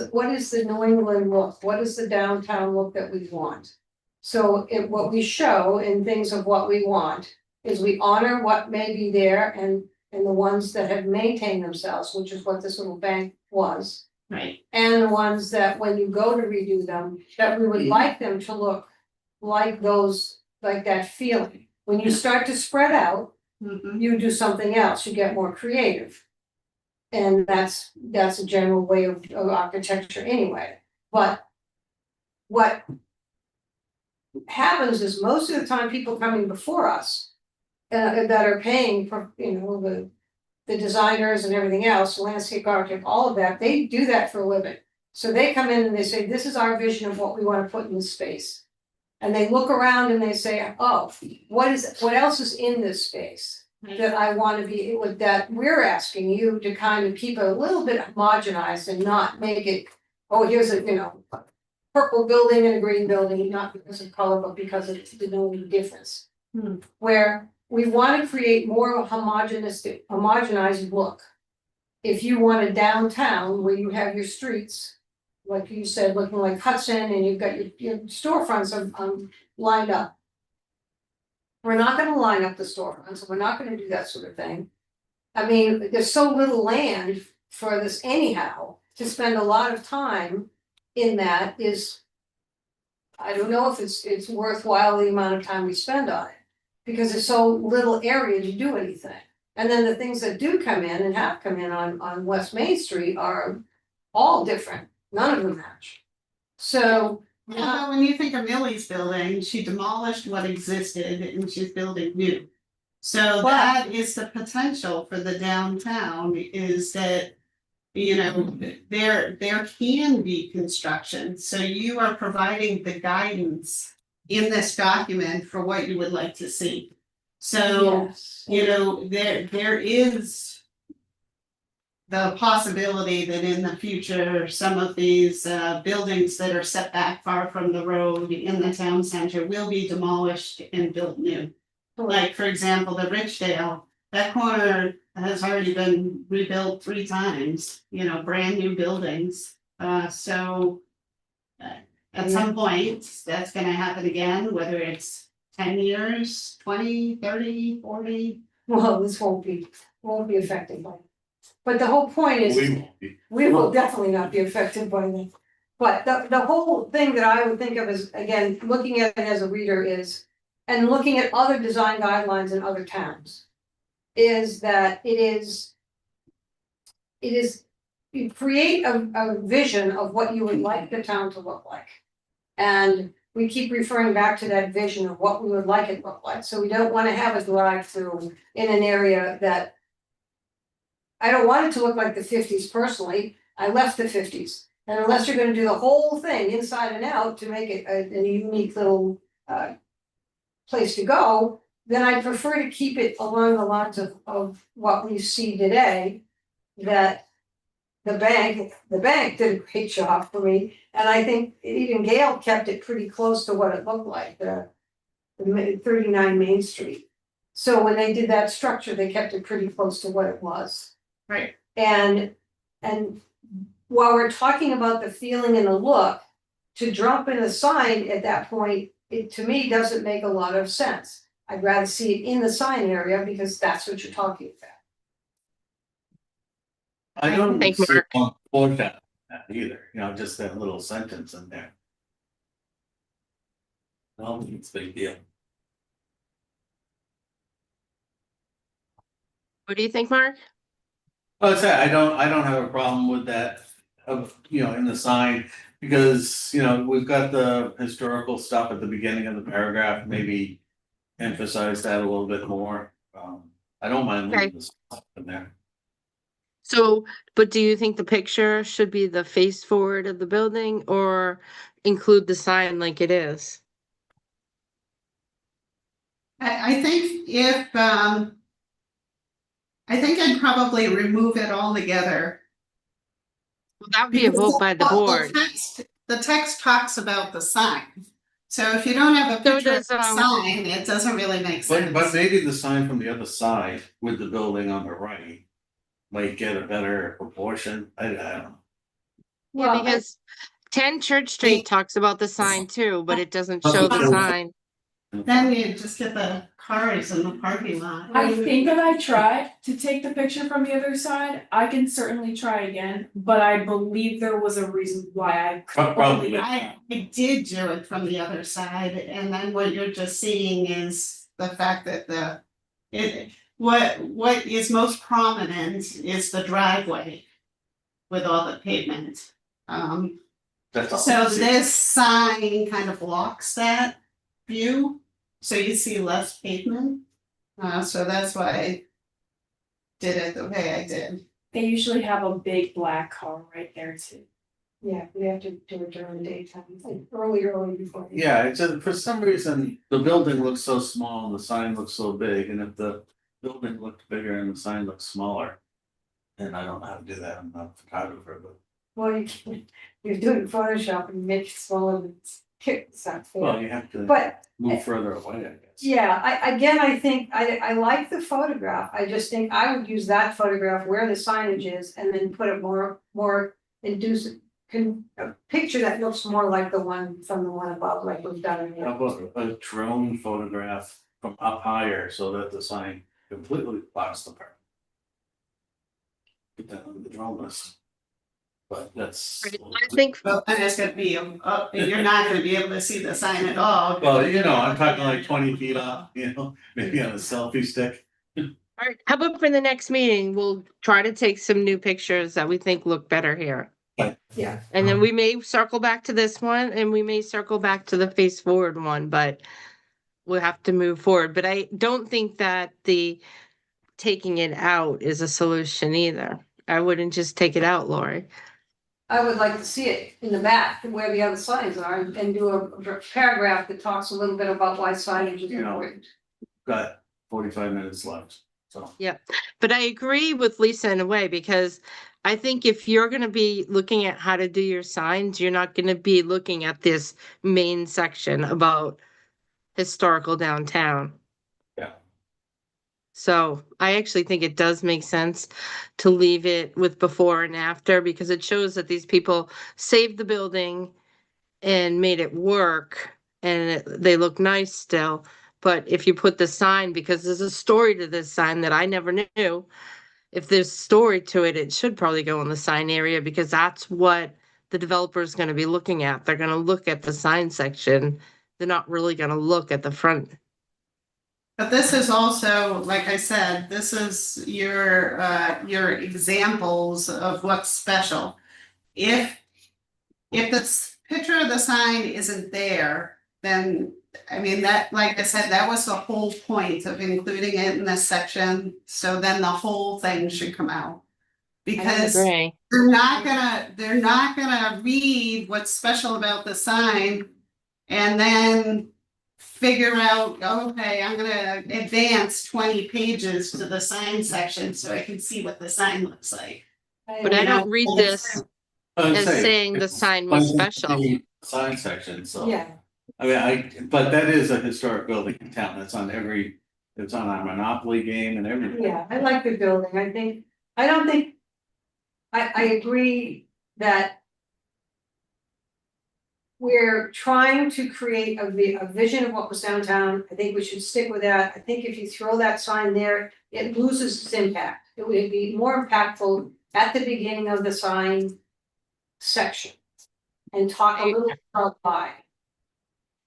the New England look? What is the downtown look that we want? So what we show in things of what we want is we honor what may be there and the ones that have maintained themselves, which is what this little bank was. Right. And the ones that when you go to redo them, that we would like them to look like those, like that feeling. When you start to spread out, Mhm. you do something else, you get more creative. And that's a general way of architecture anyway, but what happens is most of the time people coming before us that are paying for, the designers and everything else, landscape architect, all of that, they do that for a living. So they come in and they say, this is our vision of what we want to put in this space. And they look around and they say, oh, what else is in this space that I want to be, that we're asking you to kind of keep it a little bit homogenized and not make it, oh, here's a, purple building and a green building, not because of color, but because of the only difference. Where we want to create more of a homogenized look. If you want a downtown where you have your streets, like you said, looking like Hudson, and you've got your storefronts lined up. We're not gonna line up the storefronts, we're not gonna do that sort of thing. I mean, there's so little land for this anyhow, to spend a lot of time in that is. I don't know if it's worthwhile the amount of time we spend on it, because there's so little area to do anything. And then the things that do come in and have come in on West Main Street are all different, none of them match. So, Although when you think of Millie's building, she demolished what existed and she's building new. So But- that is the potential for the downtown, is that, you know, there can be construction, so you are providing the guidance in this document for what you would like to see. So, yes. you know, there is the possibility that in the future, some of these buildings that are set back far from the road in the town center will be demolished and built new. Like, for example, the Richdale, that corner has already been rebuilt 3 times, you know, brand new buildings. So at some point, that's gonna happen again, whether it's 10 years, 20, 30, 40. Well, this won't be affected by it. But the whole point is. We won't be. We will definitely not be affected by them. But the whole thing that I would think of is, again, looking at it as a reader is, and looking at other design guidelines in other towns. Is that it is, you create a vision of what you would like the town to look like. And we keep referring back to that vision of what we would like it to look like, so we don't wanna have a drive-through in an area that. I don't want it to look like the 50s personally, I left the 50s, and unless you're gonna do the whole thing inside and out to make it a unique little place to go, then I prefer to keep it along the lines of what we see today. That the bank did a great job for me, and I think even Gail kept it pretty close to what it looked like, the 39 Main Street. So when they did that structure, they kept it pretty close to what it was. Right. And while we're talking about the feeling and the look, to drop in a sign at that point, it to me doesn't make a lot of sense. I'd rather see it in the sign area because that's what you're talking about. I don't Thank see Mark. one for that either, you know, just that little sentence in there. No, it's a big deal. What do you think, Mark? Well, I say, I don't have a problem with that, you know, in the sign, because, you know, we've got the historical stuff at the beginning of the paragraph, maybe emphasize that a little bit more. I don't mind Okay. leaving the stuff in there. So, but do you think the picture should be the face forward of the building or include the sign like it is? I think if, I think I'd probably remove it altogether. Well, that would be a Because vote by the board. The text talks about the sign, so if you don't have a So picture of does, the sign, it doesn't really make sense. But maybe the sign from the other side with the building on the right might get a better proportion, I don't know. Yeah, Well, because 10 Church Street talks about the sign too, but it doesn't show the sign. Then you just get the cars in the parking lot. I think that I tried to take the picture from the other side. I can certainly try again, but I believe there was a reason why I Probably. I did do it from the other side, and then what you're just seeing is the fact that what is most prominent is the driveway with all the pavement. That's all. So this sign kind of blocks that view, so you see less pavement. So that's why I did it the way I did. They usually have a big black car right there too. yeah, we have to do it during the daytime, like early before. Yeah, it's for some reason, the building looks so small and the sign looks so big, and if the building looked bigger and the sign looks smaller. And I don't know how to do that, I'm not a photographer, but, Well, you're doing Photoshop and make it smaller than it's not fair. well, you have to But move further away, I guess. yeah, I think I like the photograph, I just think I would use that photograph where the signage is and then put it more a picture that looks more like the one from the one above, like we've done in How here. about a drone photograph from up higher so that the sign completely blocks the park? Get that on the drone list. But that's. I think, Well, then it's gonna be, you're not gonna be able to see the sign at all. Well, you know, I'm talking like 20 feet off, you know, maybe on a selfie stick. all right, how about for the next meeting, we'll try to take some new pictures that we think look better here. Yeah, And then we may circle back to this one and we may circle back to the face forward one, but we'll have to move forward. But I don't think that the taking it out is a solution either. I wouldn't just take it out, Lori. I would like to see it in the back where the other signs are and do a paragraph that talks a little bit about why signage is You know. important. Got 45 minutes left, so. But I agree with Lisa in a way, because I think if you're gonna be looking at how to do your signs, you're not gonna be looking at this main section about historical downtown. Yeah. So I actually think it does make sense to leave it with before and after, because it shows that these people saved the building and made it work and they look nice still. But if you put the sign, because there's a story to this sign that I never knew, if there's story to it, it should probably go in the sign area, because that's what the developer is going to be looking at. They're going to look at the sign section. They're not really going to look at the front. But this is also, like I said, this is your examples of what's special. If the picture of the sign isn't there, then, I mean, that, like I said, that was the whole point of including it in this section, so then the whole thing should come out. Because Agree. they're not gonna read what's special about the sign and then figure out, okay, I'm gonna advance 20 pages to the sign section so I can see what the sign looks like. But I don't read this as saying the sign was special. Sign section, so. Yeah, I mean, but that is a historic building in town, it's on our Monopoly game and everything. yeah, I like the building, I agree that we're trying to create a vision of what was downtown. I think we should stick with that. I think if you throw that sign there, it loses its impact. It would be more impactful at the beginning of the sign section. And talk a little about why.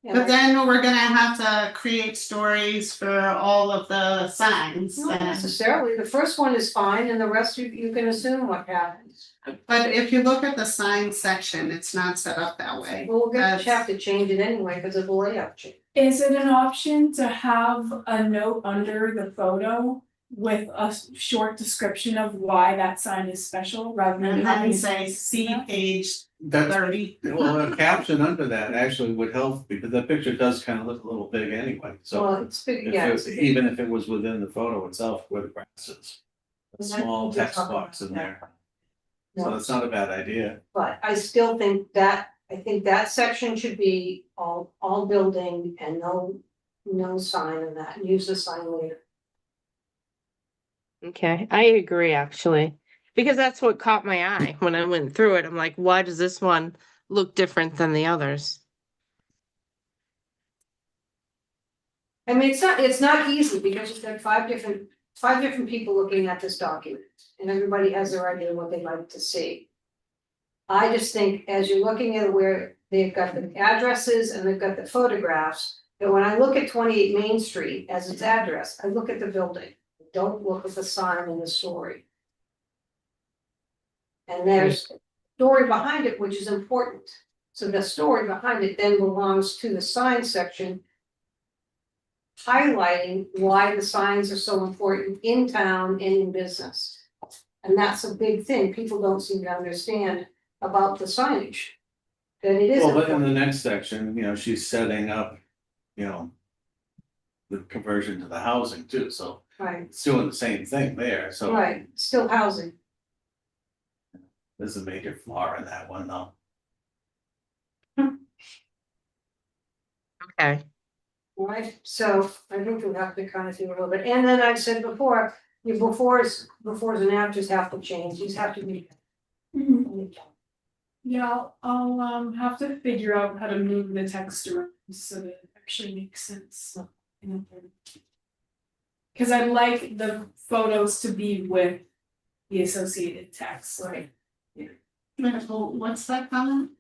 But then we're gonna have to create stories for all of the signs. Not and- necessarily, the first one is fine and the rest you can assume what happens. But if you look at the sign section, it's not set up that way. Well, we're gonna That's- have to change it anyway because of the layout change. Is it an option to have a note under the photo with a short description of why that sign is special rather than And having then say, see page That's, 30. well, a caption under that actually would help, because that picture does kind of look a little big anyway, so. Well, it's big, If yeah. it's, even if it was within the photo itself where the grass is. A And small we'll text talk about box in that. there, so No, that's not a bad idea. but I still think that, I think that section should be all building and no sign in that, use the sign later. Okay, I agree actually, because that's what caught my eye when I went through it. I'm like, why does this one look different than the others? I mean, it's not easy because you've got five different people looking at this document. And everybody has their idea of what they'd like to see. I just think as you're looking at where they've got the addresses and they've got the photographs, that when I look at 28 Main Street as its address, I look at the building. Don't look at the sign and the story. And there's a story behind it, which is important. So the story behind it then belongs to the sign section, highlighting why the signs are so important in town and in business. And that's a big thing. People don't seem to understand about the signage. That it is Well, but in um, the important. next section, you know, she's setting up, you know. The conversion to the housing too, so Right, it's doing the same thing there, so. right, still housing. There's a major flaw in that one though. Okay, Right, so I think we have to kind of do a little bit, and then I've said before, your befores and afters have to change, these have to be. Mhm. Yeah, I'll have to figure out how to move the text around so that it actually makes sense. Cause I'd like the photos to be with the associated text, like. What's that comment?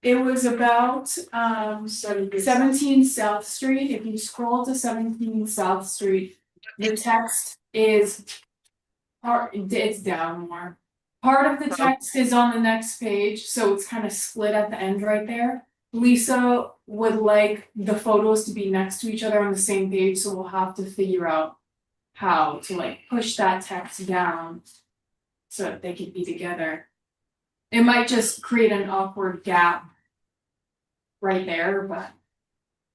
It was about 17 South Street. If you scroll to 17 South Street, the text is. It's down more. Part of the text is on the next page, so it's kind of split at the end right there. Lisa would like the photos to be next to each other on the same page, so we'll have to figure out how to like push that text down so that they can be together. It might just create an awkward gap right there, but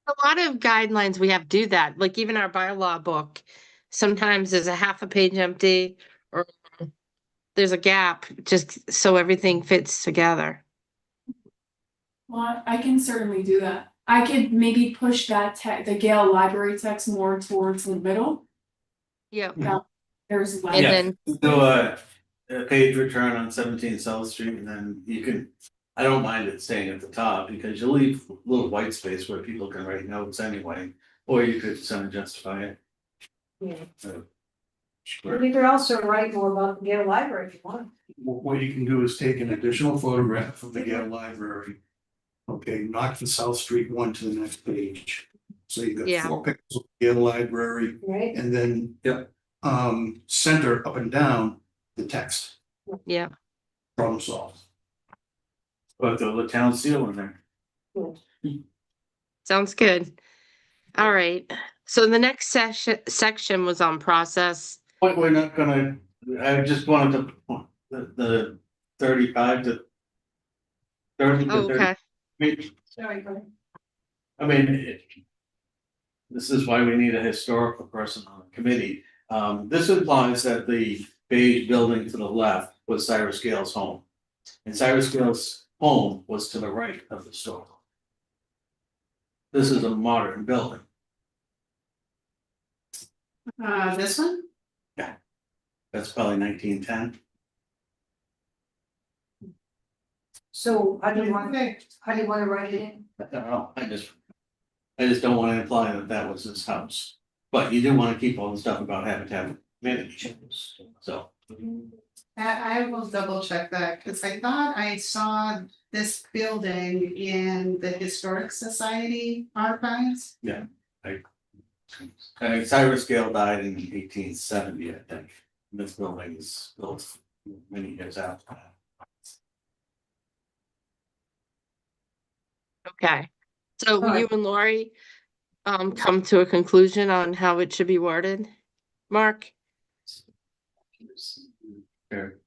A lot of guidelines we have do that, like even our bylaw book. Sometimes there's a half a page empty or there's a gap just so everything fits together. well, I can certainly do that. I could maybe push that the Gale library text more towards the middle. Yep. There's And less. then, Do a page return on 17 South Street and then you can, I don't mind it staying at the top because you leave a little white space where people can write notes anyway. Or you could sort of justify it. Yeah. So, You could also write more about the Gale Library if you want. What you can do is take an additional photograph of the Gale Library. Okay, knock the South Street one to the next page. So you've Yeah. got 4 pictures of the Gale Library Right? and then. Yep. Center up and down the text, yeah, problem solved. But the town seal in there. sounds good. All right, so the next section was on process. But we're not gonna, I just wanted to, the 35 to. 30 to Oh, 30. okay, Sorry, go ahead. I mean, this is why we need a historical person on the committee. This implies that the beige building to the left was Cyrus Gale's home. And Cyrus Gale's home was to the right of the store. This is a modern building. This one? That's probably 1910. So how do you want Okay. to write it in? I don't know, I just don't wanna imply that that was his house. But you do wanna keep all the stuff about Habitat managed, so. I will double check that, cause I thought I saw this building in the Historic Society archives. Cyrus Gale died in 1870, I think. This building is built many years after that. okay. So All right. you and Lori come to a conclusion on how it should be worded? Mark? Here,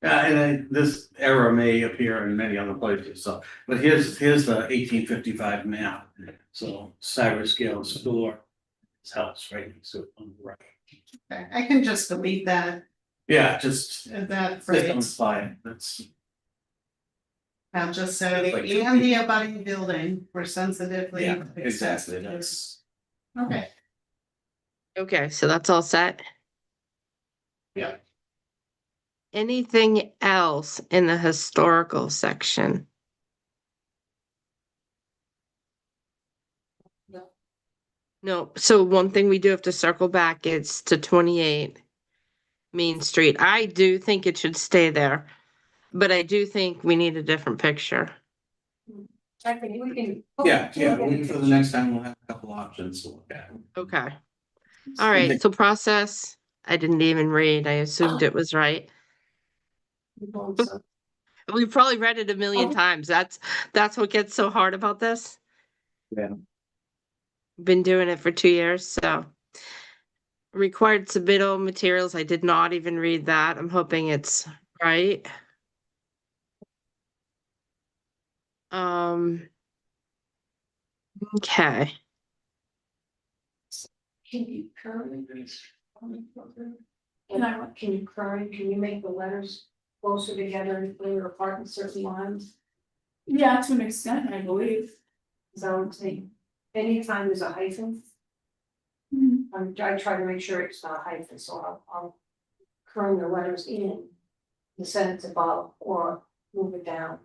yeah, and this error may appear in many other places, so, but here's the 1855 map. So Cyrus Gale's store, his house, right, so on the right. I can just delete that, Yeah, just, that don't phrase. slide, that's, I'll just say, Like- and the abutting building were sensitively. yeah, exactly, accessible. that's. Okay, Okay, so that's all set? Yeah. Anything else in the historical section? No. No, so one thing we do have to circle back is to 28 Main Street. I do think it should stay there, but I do think we need a different picture. I think we can. Yeah, for the next time, we'll have a couple options to look at. Okay. All right, so process, I didn't even read. I assumed it was right. We probably read it a million times. That's what gets so hard about this. Yeah. Been doing it for 2 years, so. Required submittal materials, I did not even read that. I'm hoping it's right. Okay, Can you currently? Can you make the letters closer together and clear apart in certain lines? Yeah, to an extent, I believe. So I would say, anytime there's a hyphen, Mhm. I try to make sure it's not a hyphen, so I'll turn the letters in the sentence above or move it down.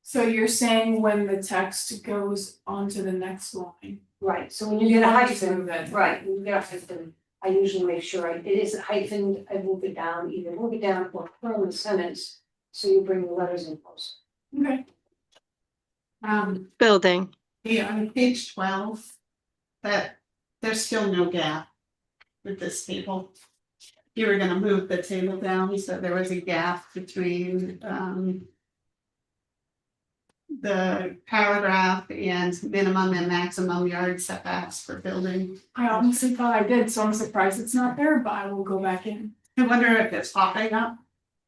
So you're saying when the text goes on to the next line? Right, so when you get a want to hyphen, move it. right, when you get a hyphen, I usually make sure it is hyphened, I move it down, either move it down or turn the sentence, so you bring the letters in close. Okay. Building. Yeah, on page 12, that there's still no gap with this table. You were gonna move the table down, so there was a gap between the paragraph and minimum and maximum yard setbacks for building. I honestly thought I did, so I'm surprised it's not there, but I will go back in. I wonder if it's popping up,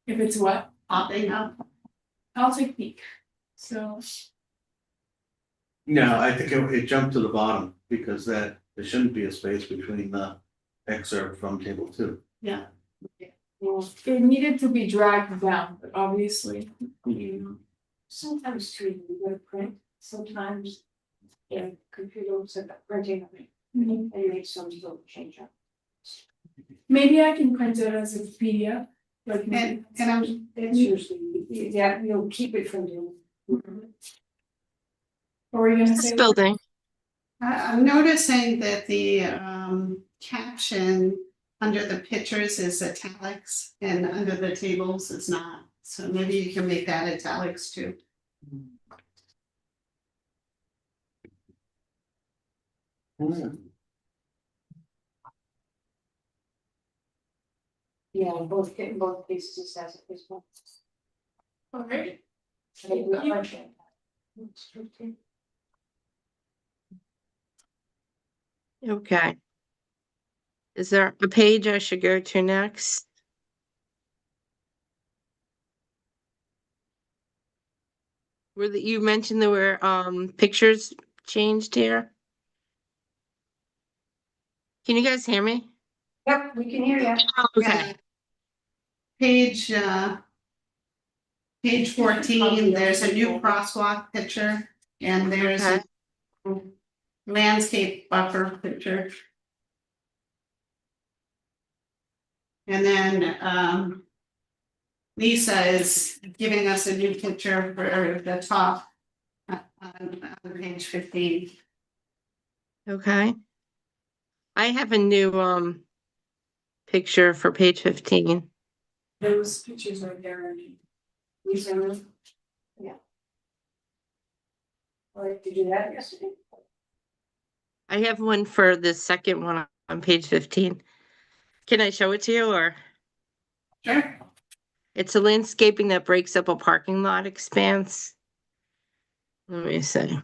If it's what, popping up. I'll take a peek. So, No, I think it jumped to the bottom because there shouldn't be a space between the excerpt from table 2. Yeah, it needed to be dragged down, but obviously, you know. Sometimes too, you go to print, sometimes, yeah, computer looks at the printing of it, and it makes some little change up. Maybe I can print it as a PDF, like. and I'm, It's usually, yeah, you'll keep it from doing. What were you gonna It's say? building. I'm noticing that the caption under the pictures is italics and under the tables is not. So maybe you can make that italics too. Yeah, in both cases it says it as well. Okay. Okay. Is there a page I should go to next? You mentioned there were pictures changed here? Can you guys hear me? Yep, we can hear you. Okay, Page page 14, there's a new crosswalk picture and there's a landscape buffer picture. And then Lisa is giving us a new picture for the top on page 15. okay. I have a new picture for page 15. Those pictures right there. Yeah. Or did you do that yesterday? I have one for the second one on page 15. Can I show it to you, or? Sure. It's a landscaping that breaks up a parking lot expanse. Let me see.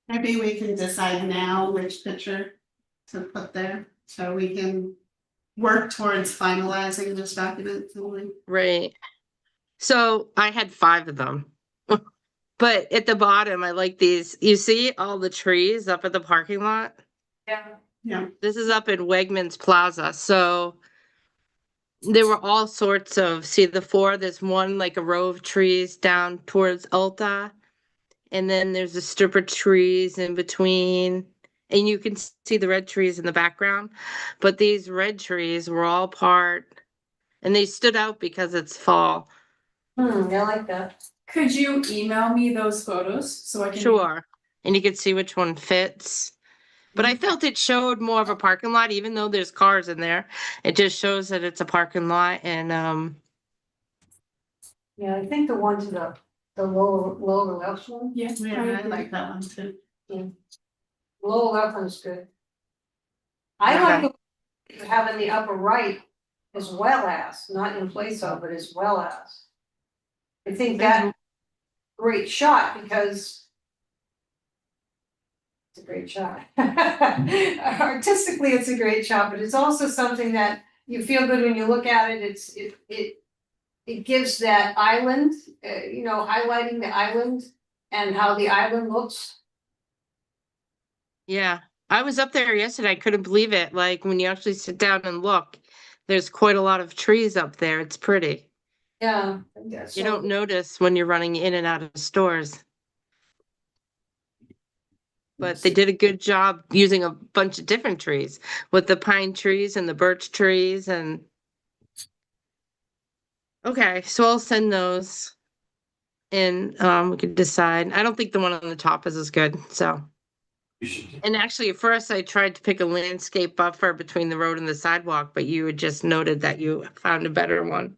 Maybe we can decide now which picture to put there, so we can work towards finalizing this document. Right. So I had 5 of them. But at the bottom, I like these. You see all the trees up at the parking lot? Yeah. Yeah, This is up in Wegmans Plaza. So there were all sorts of, see the 4, there's one like a row of trees down towards Ulta. And then there's a strip of trees in between. And you can see the red trees in the background. But these red trees were all part, and they stood out because it's fall. I like that. Could you email me those photos so I can? Sure. And you can see which one fits. But I felt it showed more of a parking lot, even though there's cars in there. It just shows that it's a parking lot and Yeah, I think the one to the lower left one, Yes, yeah, I like that one too. lower left one's good. I like the having the upper right as well as, not in place of, but as well as. I think that great shot because it's a great shot. Artistically, it's a great shot, but it's also something that you feel good when you look at it. It gives that island, highlighting the island and how the island looks. yeah. I was up there yesterday. I couldn't believe it. Like when you actually sit down and look, there's quite a lot of trees up there. It's pretty. Yeah. You don't notice when you're running in and out of stores. But they did a good job using a bunch of different trees with the pine trees and the birch trees and. Okay, so I'll send those. And we could decide. I don't think the one on the top is as good, so. You should, And actually, at first I tried to pick a landscape buffer between the road and the sidewalk, but you had just noted that you found a better one.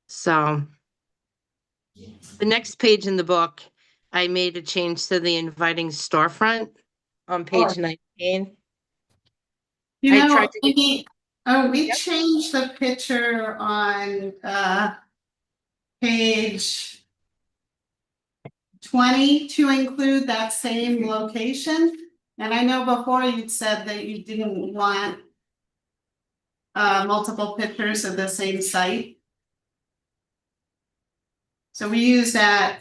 So. The next page in the book, I made a change to the inviting storefront on page 19. You I know, tried to- we Yep. changed the picture on page 20 to include that same location. And I know before you'd said that you didn't want multiple pictures of the same site. So we use that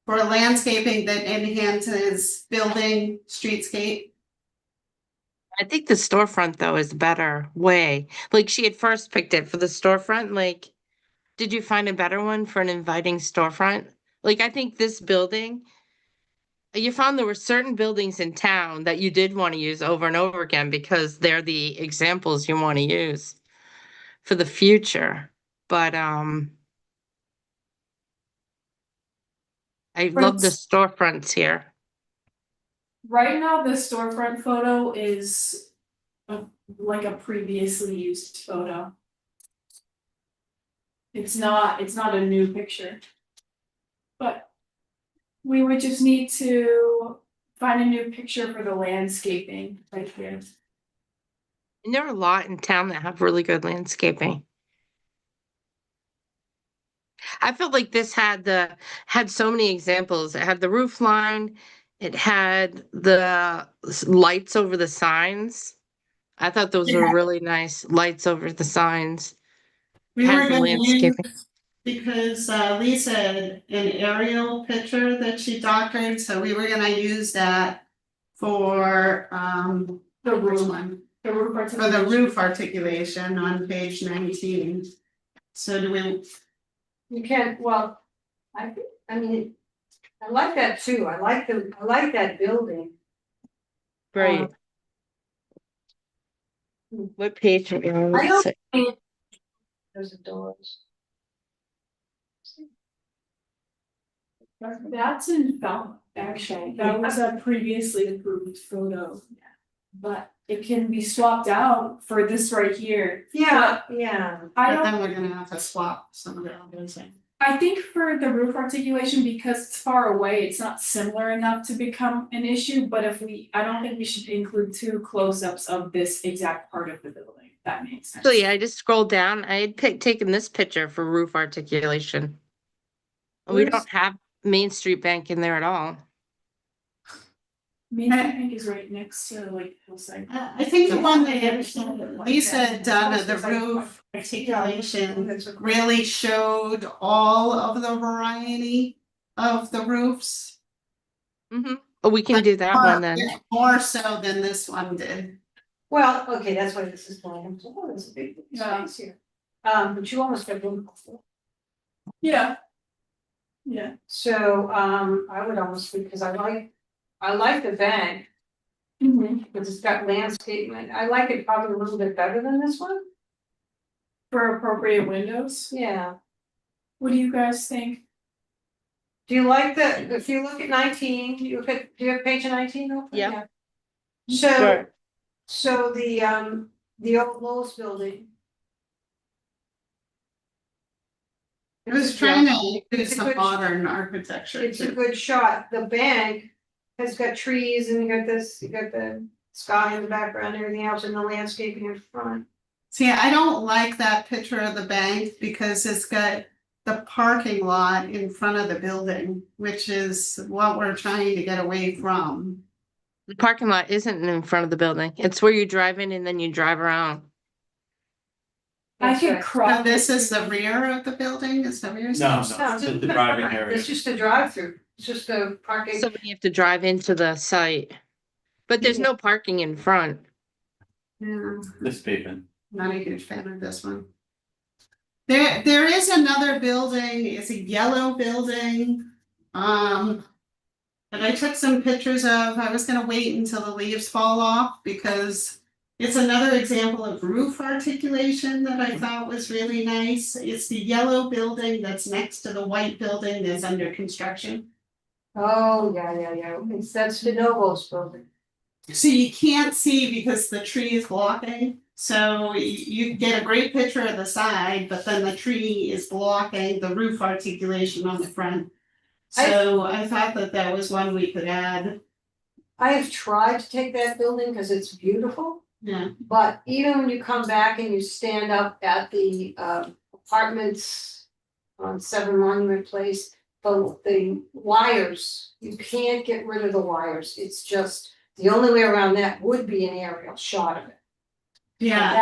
for landscaping that enhances building streetscape. I think the storefront though is a better way. Like she had first picked it for the storefront, like, did you find a better one for an inviting storefront? Like, I think this building, you found there were certain buildings in town that you did want to use over and over again because they're the examples you want to use for the future. But I love the storefronts here. Right now, the storefront photo is like a previously used photo. It's not a new picture. But we would just need to find a new picture for the landscaping right here. And there are a lot in town that have really good landscaping. I felt like this had so many examples. It had the roof line, it had the lights over the signs. I thought those were really nice lights over the signs. We Has were the gonna landscaping. use, because Lisa had an aerial picture that she doctored, so we were gonna use that for The roof, one, the roof for the articulation. roof articulation on page 19. So do we, You can't, well, I mean, I like that too, I like that building. Great. What page are we on? I Let's don't- see. Those are doors. That's in Falmouth, actually. That was a previously approved photo. But it can be swapped out for this right here. Yeah. I but don't, then we're gonna have to swap some of the others in. I think for the roof articulation, because it's far away, it's not similar enough to become an issue, but I don't think we should include two close-ups of this exact part of the building, if that makes sense. So yeah, I just scrolled down. I had taken this picture for roof articulation. We Where's- don't have Main Street Bank in there at all. Main Street Bank is right next to like hillside. I think the one that Lisa had done of the roof articulation really showed all of the variety of the roofs. Mm-hmm. Oh, we can do that one then. More so than this one did. Well, okay, that's why this is going, oh, there's a big Yeah. space here. But you almost got room. Yeah. Yeah. So, I would almost, because I like the bank, because it's got landscape, I like it probably a little bit better than this one, For appropriate windows, yeah. what do you guys think? Do you like if you look at 19, do you have page 19 open? Yeah. So, Sure. so the old Lowe's building, It was trying to do It's a some good- modern architecture it's a too. good shot, the bank has got trees and you got the sky in the background, everything else, and the landscaping in front. See, I don't like that picture of the bank because it's got the parking lot in front of the building, which is what we're trying to get away from. The parking lot isn't in front of the building. It's where you drive in and then you drive around. I That's could right. crop. Now, this is the rear of the building, is that what you're saying? No, No, the driving area. It's just a drive-through, it's just a parking. So you have to drive into the site. But there's no parking in front. Yeah, This pavement. not a huge fan of this one. There is another building, it's a yellow building, that I took some pictures of. I was gonna wait until the leaves fall off because it's another example of roof articulation that I thought was really nice. It's the yellow building that's next to the white building that's under construction. Oh, yeah, it's that's De Novo's building. So you can't see because the tree is blocking, so you get a great picture of the side, but then the tree is blocking the roof articulation on the front. So I thought that that was one we could add, I have tried to take that building because it's beautiful, yeah, but even when you come back and you stand up at the apartments on 7 Monument Place, the wires, you can't get rid of the wires. It's just, the only way around that would be an aerial shot of it. And yeah,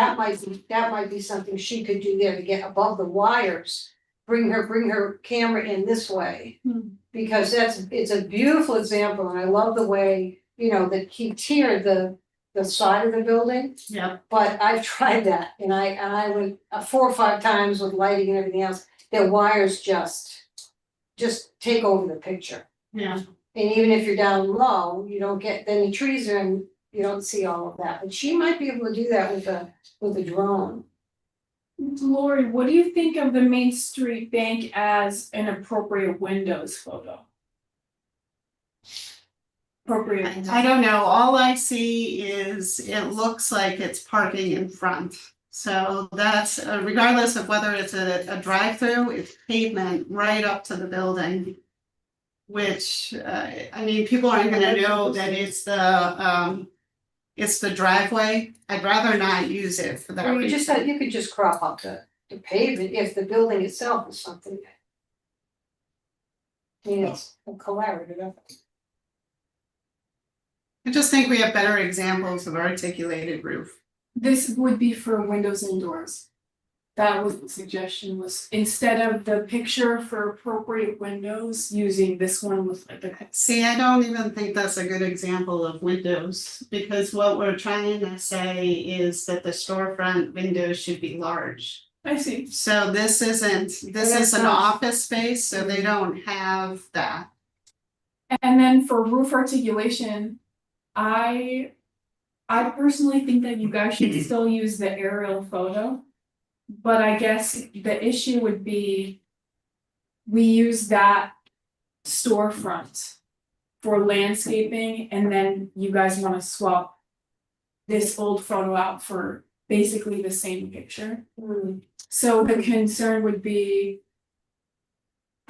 that might be something she could do there to get above the wires. Bring her camera in this way. Because it's a beautiful example, and I love the way, that he tiered the side of the building. yeah, But I've tried that, and I went 4 or 5 times with lighting and everything else, the wires just take over the picture. yeah. And even if you're down low, you don't get, then the trees are in, you don't see all of that, but she might be able to do that with a drone. Lori, what do you think of the Main Street Bank as an appropriate windows photo? Appropriate. windows. I don't know, all I see is it looks like it's parking in front. So that's regardless of whether it's a drive-through, it's pavement right up to the building. Which, I mean, people aren't gonna know that it's the driveway. I'd rather not use it for that Or you reason. you could just crop up the pavement if the building itself is something. I mean, it's a collaborative effort. I just think we have better examples of articulated roof. This would be for windows and doors. That was the suggestion, was instead of the picture for appropriate windows, using this one with like the. See, I don't even think that's a good example of windows, because what we're trying to say is that the storefront windows should be large. I see. So this is an office space, so they don't have that. And then for roof articulation, I personally think that you guys should still use the aerial photo. But I guess the issue would be, we use that storefront for landscaping, and then you guys wanna swap this old photo out for basically the same picture. So the concern would be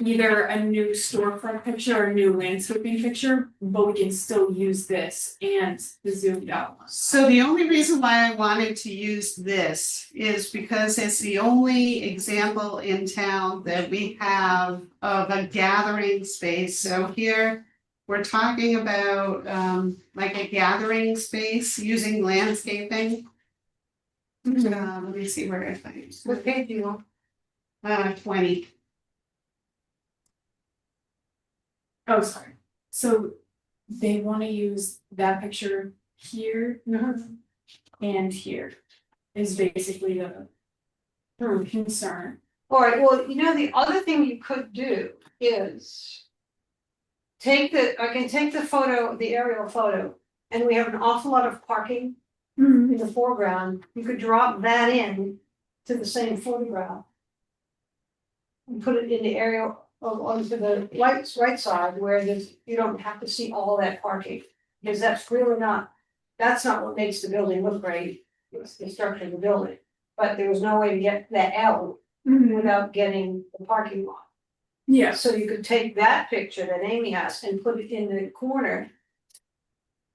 either a new storefront picture or a new landscaping picture, but we can still use this and the zoomed out one. So the only reason why I wanted to use this is because it's the only example in town that we have of a gathering space. So here, we're talking about like a gathering space using landscaping. Let me see where I find it. What page do you want? 20. Oh, sorry. So they wanna use that picture here and here is basically the concern. Alright, well, the other thing you could do is. I can take the photo, the aerial photo, and we have an awful lot of parking in the foreground, you could drop that in to the same photograph. And put it in the area onto the right side where you don't have to see all that parking. Because that's not what makes the building look great, it's the structure of the building. But there was no way to get that out without getting the parking lot. Yeah, So you could take that picture that Amy has and put it in the corner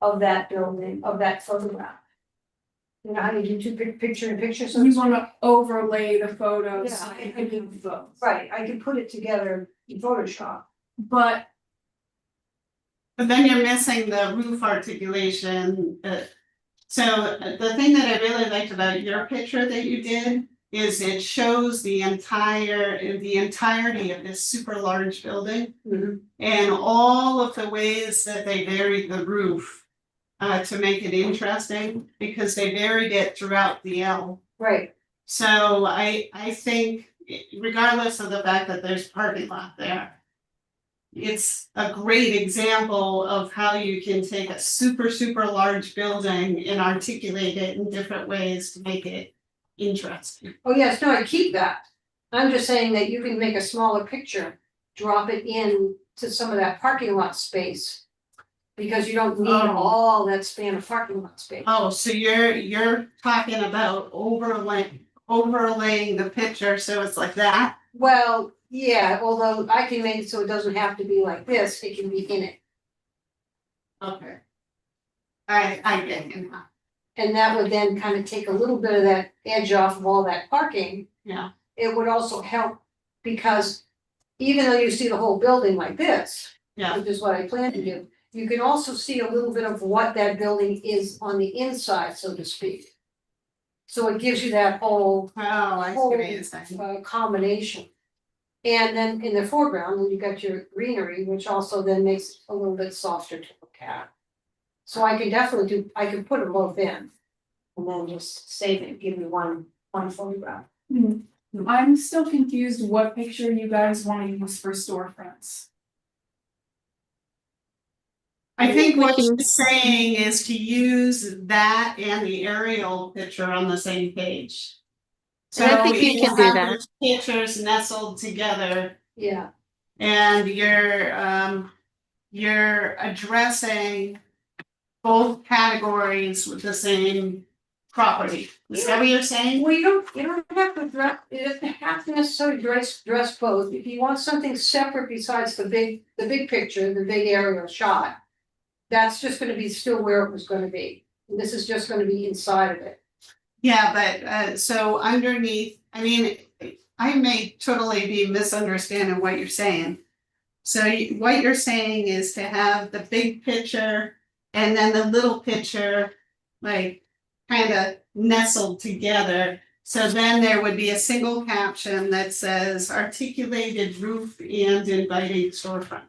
of that building, of that photograph. You know how you do two picture in picture, so you wanna overlay the photos. Yeah, I and do both. right, I can put it together in Photoshop. But But then you're missing the roof articulation. So the thing that I really liked about your picture that you did is it shows the entirety of this super large building and all of the ways that they varied the roof to make it interesting, because they varied it throughout the L. Right, So I think regardless of the fact that there's parking lot there, it's a great example of how you can take a super, super large building and articulate it in different ways to make it interesting. Oh, yes, no, I keep that. I'm just saying that you can make a smaller picture, drop it in to some of that parking lot space. Because you don't need Oh. all that span of parking lot space. Oh, so you're talking about overlaying the picture, so it's like that? Well, yeah, although I can make it so it doesn't have to be like this, it can be in it. Okay. I get it now. And that would then kind of take a little bit of that edge off of all that parking. Yeah. It would also help because even though you see the whole building like this, Yeah. which is what I plan to do, you can also see a little bit of what that building is on the inside, so to speak. So it gives you that whole Oh, I see what you're saying. combination. And then in the foreground, then you got your greenery, which also then makes it a little bit softer to look at. So I can definitely I can put them both in. And then just save it, give me one photograph. I'm still confused what picture you guys wanna use for storefronts. I think what We can- she's saying is to use that and the aerial picture on the same page. So And I think we you can do have that. those pictures nestled together Yeah, and you're addressing both categories with the same property. Is that what you're saying? well, you don't have to dress, you don't have to necessarily dress both. If you want something separate besides the big picture, the big aerial shot. That's just gonna be still where it was gonna be. And this is just gonna be inside of it. Yeah, but so underneath, I mean, I may totally be misunderstanding what you're saying. So what you're saying is to have the big picture and then the little picture, like, kind of nestled together. So then there would be a single caption that says articulated roof and inviting storefront.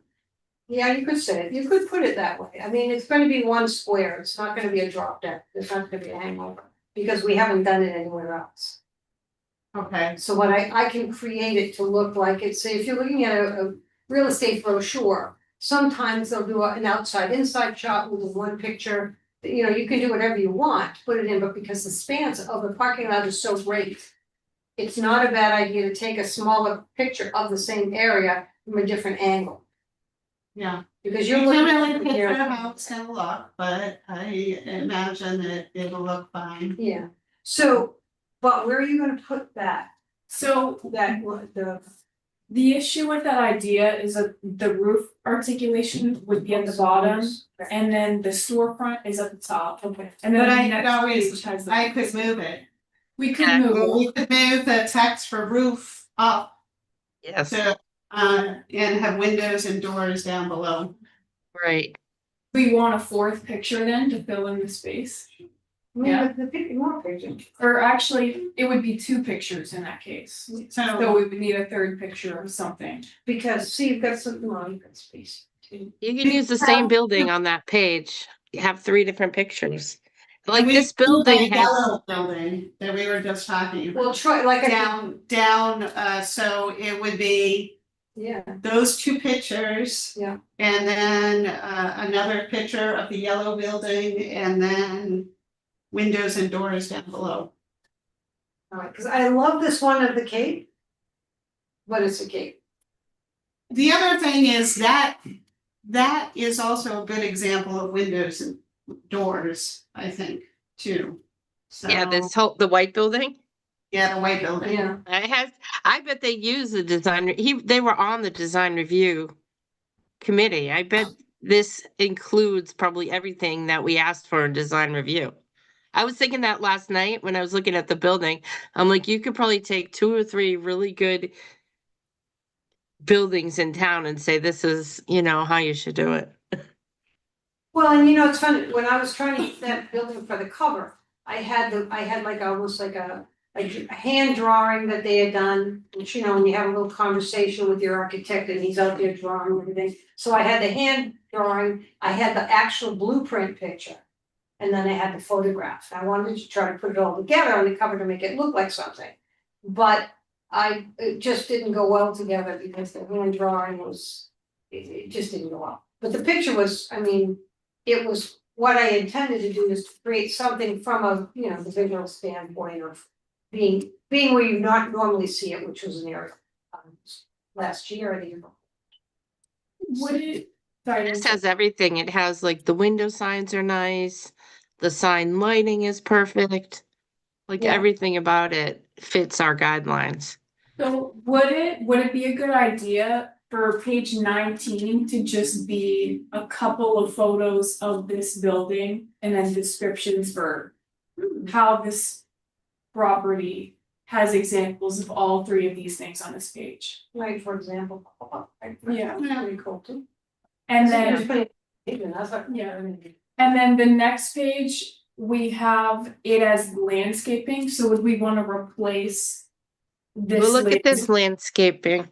Yeah, you could say it, you could put it that way, I mean, it's gonna be one square, it's not gonna be a drop down, there's not gonna be a hangover. Because we haven't done it anywhere else. Okay. So what I can create it to look like it's, say, if you're looking at a real estate brochure. Sometimes they'll do an outside inside shot with one picture, you know, you can do whatever you want, to put it in, but because the spans of the parking lot is so great. It's not a bad idea to take a smaller picture of the same area from a different angle. Yeah. Because You you're can't looking really at picture here. how it's gonna look, but I imagine that it'll look fine. Yeah, so, but where are you gonna put that, So the issue with that idea is that the roof articulation would be at the bottom and then the storefront is at the top. Okay. And But then I the could next always, page has the. I could move it. We could Yeah. move it. We could move the text for roof up Yes, to, and have windows and doors down below. right. We want a fourth picture then to fill in the space. Yeah, the picture, more picture. Or actually, it would be two pictures in that case. So So, we would need a third picture of something. Because, see, you've got something on, you've got space. You can use the same building on that page. You have 3 different pictures. Like we this do building that has, yellow building that we were just talking about. Well, try, like, Down, so it would be yeah, those 2 pictures. Yeah. And then another picture of the yellow building and then windows and doors down below. alright, cause I love this one of the Cape. But it's a Cape. The other thing is that is also a good example of windows and doors, I think, too. So, yeah, the white building. yeah, the white building. Yeah, I bet they use the design, they were on the design review committee. I bet this includes probably everything that we asked for in design review. I was thinking that last night when I was looking at the building. I'm like, you could probably take 2 or 3 really good buildings in town and say, this is, how you should do it. well, and it's funny, when I was trying to get that building for the cover, I had like almost like a hand drawing that they had done, which, and you have a little conversation with your architect and he's out there drawing everything. So I had the hand drawing, I had the actual blueprint picture. And then I had the photograph. I wanted to try to put it all together on the cover to make it look like something. But it just didn't go well together because the hand drawing was it just didn't go up. But the picture was, I mean, it was, what I intended to do is to create something from a, you know, the visual standpoint of being where you not normally see it, which was an area last year or the year before. Would it, sorry, This has everything. It has like the window signs are nice, the sign lighting is perfect. Like Yeah. everything about it fits our guidelines. so would it be a good idea for page 19 to just be a couple of photos of this building and then descriptions for how this property has examples of all three of these things on this page? Like, for example. Yeah. Pretty cool too. And So then just put it in, that's like, Yeah. And then the next page, we have it as landscaping, so would we wanna replace this? Well, look at this landscaping.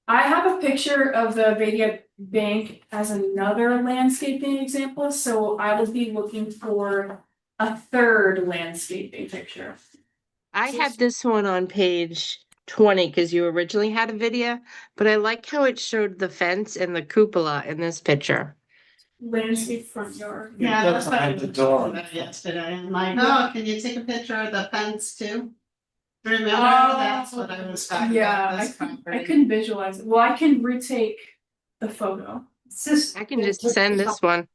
I have a picture of the Vadia Bank as another landscaping example, so I would be looking for a third landscaping picture. I had this one on page 20 because you originally had a video, but I like how it showed the fence and the cupola in this picture. Landscape front yard. Yeah, It that's doesn't what I have was the talking door. about yesterday, I'm like, oh, can you take a picture of the fence too? Remember, Oh, that's what I was talking Yeah, about, this I property. couldn't visualize it, well, I can retake the photo. it's just. I can just send this one.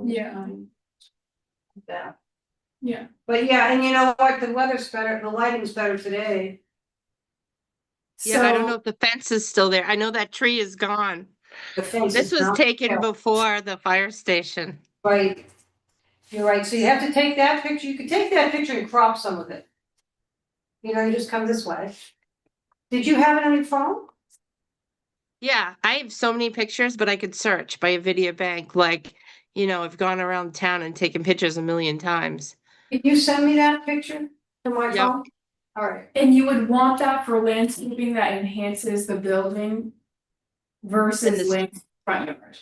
Yeah. Yeah. Yeah. But yeah, and you know what, the weather's better, the lighting's better today. Yeah, I don't know if the fence is still there. I know that tree is gone. The fence This is was not- taken yeah, before the fire station. Right. You're right, so you have to take that picture, you could take that picture and crop some of it. You know, you just come this way. Did you have it on your phone? Yeah, I have so many pictures, but I could search by a video bank. Like, you know, I've gone around town and taken pictures a million times. Can you send me that picture to my Yep. phone? Alright, And you would want that for landscaping that enhances the building And versus the- land front yard.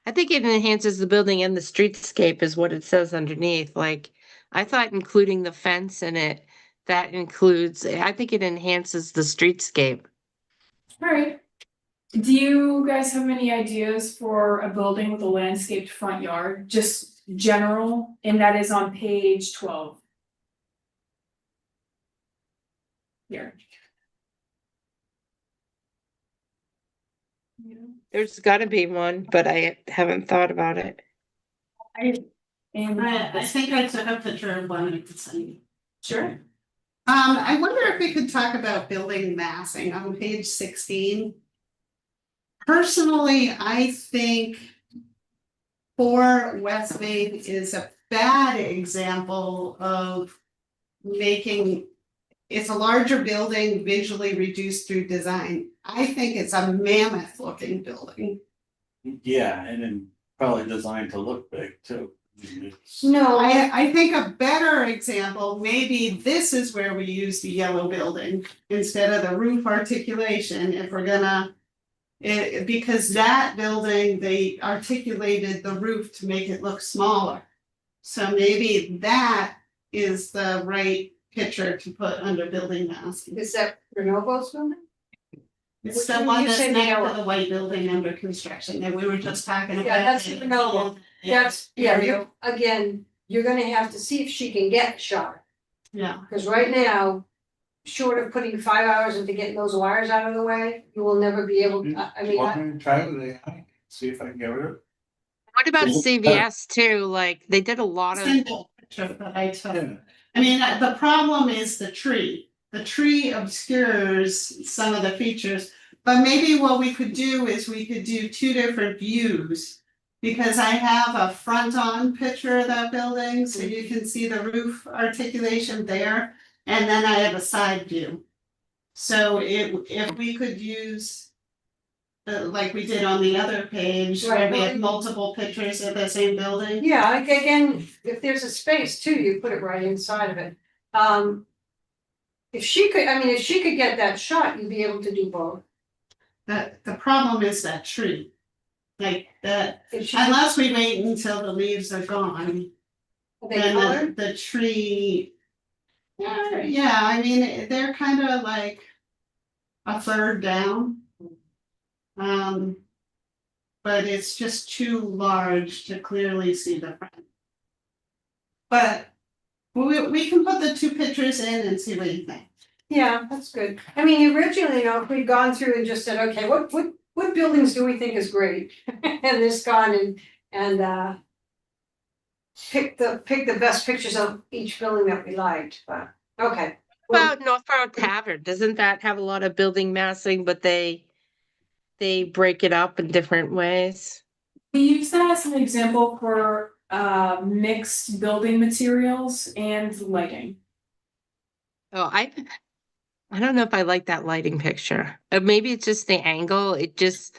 I think it enhances the building and the streetscape is what it says underneath. Like, I thought including the fence in it, that includes, I think it enhances the streetscape. Alright. Do you guys have any ideas for a building with a landscaped front yard, just general, and that is on page 12? Here. Yeah. There's gotta be one, but I haven't thought about it. And I think I took a picture of one I could send you. sure. I wonder if we could talk about building massing on page 16. Personally, I think 4 West Main is a bad example of making. It's a larger building visually reduced through design. I think it's a mammoth looking building. Yeah, and then probably designed to look big too. no, I think a better example, maybe this is where we use the yellow building instead of the roof articulation, if we're gonna. Because that building, they articulated the roof to make it look smaller. So maybe that is the right picture to put under building masking. is that Renovo's building? It's Which the one one you that's say next yellow? to the white building under construction that we were just talking about. Yeah, that's the Renovo. That's, yeah, you're, again, you're gonna have to see if she can get a shot, Yeah, cause right now. Short of putting 5 hours into getting those wires out of the way, you will never be able, I mean, Want me to try it with AI, see if I can get rid of it? What about Mhm. CVS too? Like, they did a lot of, single picture that I took. Yeah. I mean, the problem is the tree. The tree obscures some of the features, but maybe what we could do is we could do 2 different views. Because I have a front-on picture of that building, so you can see the roof articulation there, and then I have a side view. So if we could use. Like we did on the other page, where Right, we well, had multiple pictures of the same building. yeah, like, again, if there's a space too, you put it right inside of it. If she could, I mean, if she could get that shot, you'd be able to do both. The problem is that tree. Like that, If she, unless we wait until the leaves are gone, are they then colored? the tree. Yeah, I mean, they're kind of like a third down. But it's just too large to clearly see the front. But we can put the two pictures in and see what you think. Yeah, that's good. I mean, originally, if we'd gone through and just said, okay, what buildings do we think is great? And this gone and pick the best pictures of each building that we liked, but, okay. Well, About Northborough Tavern, doesn't that have a lot of building massing, but they break it up in different ways? We use that as an example for mixed building materials and lighting. Oh, I don't know if I like that lighting picture. Maybe it's just the angle. It just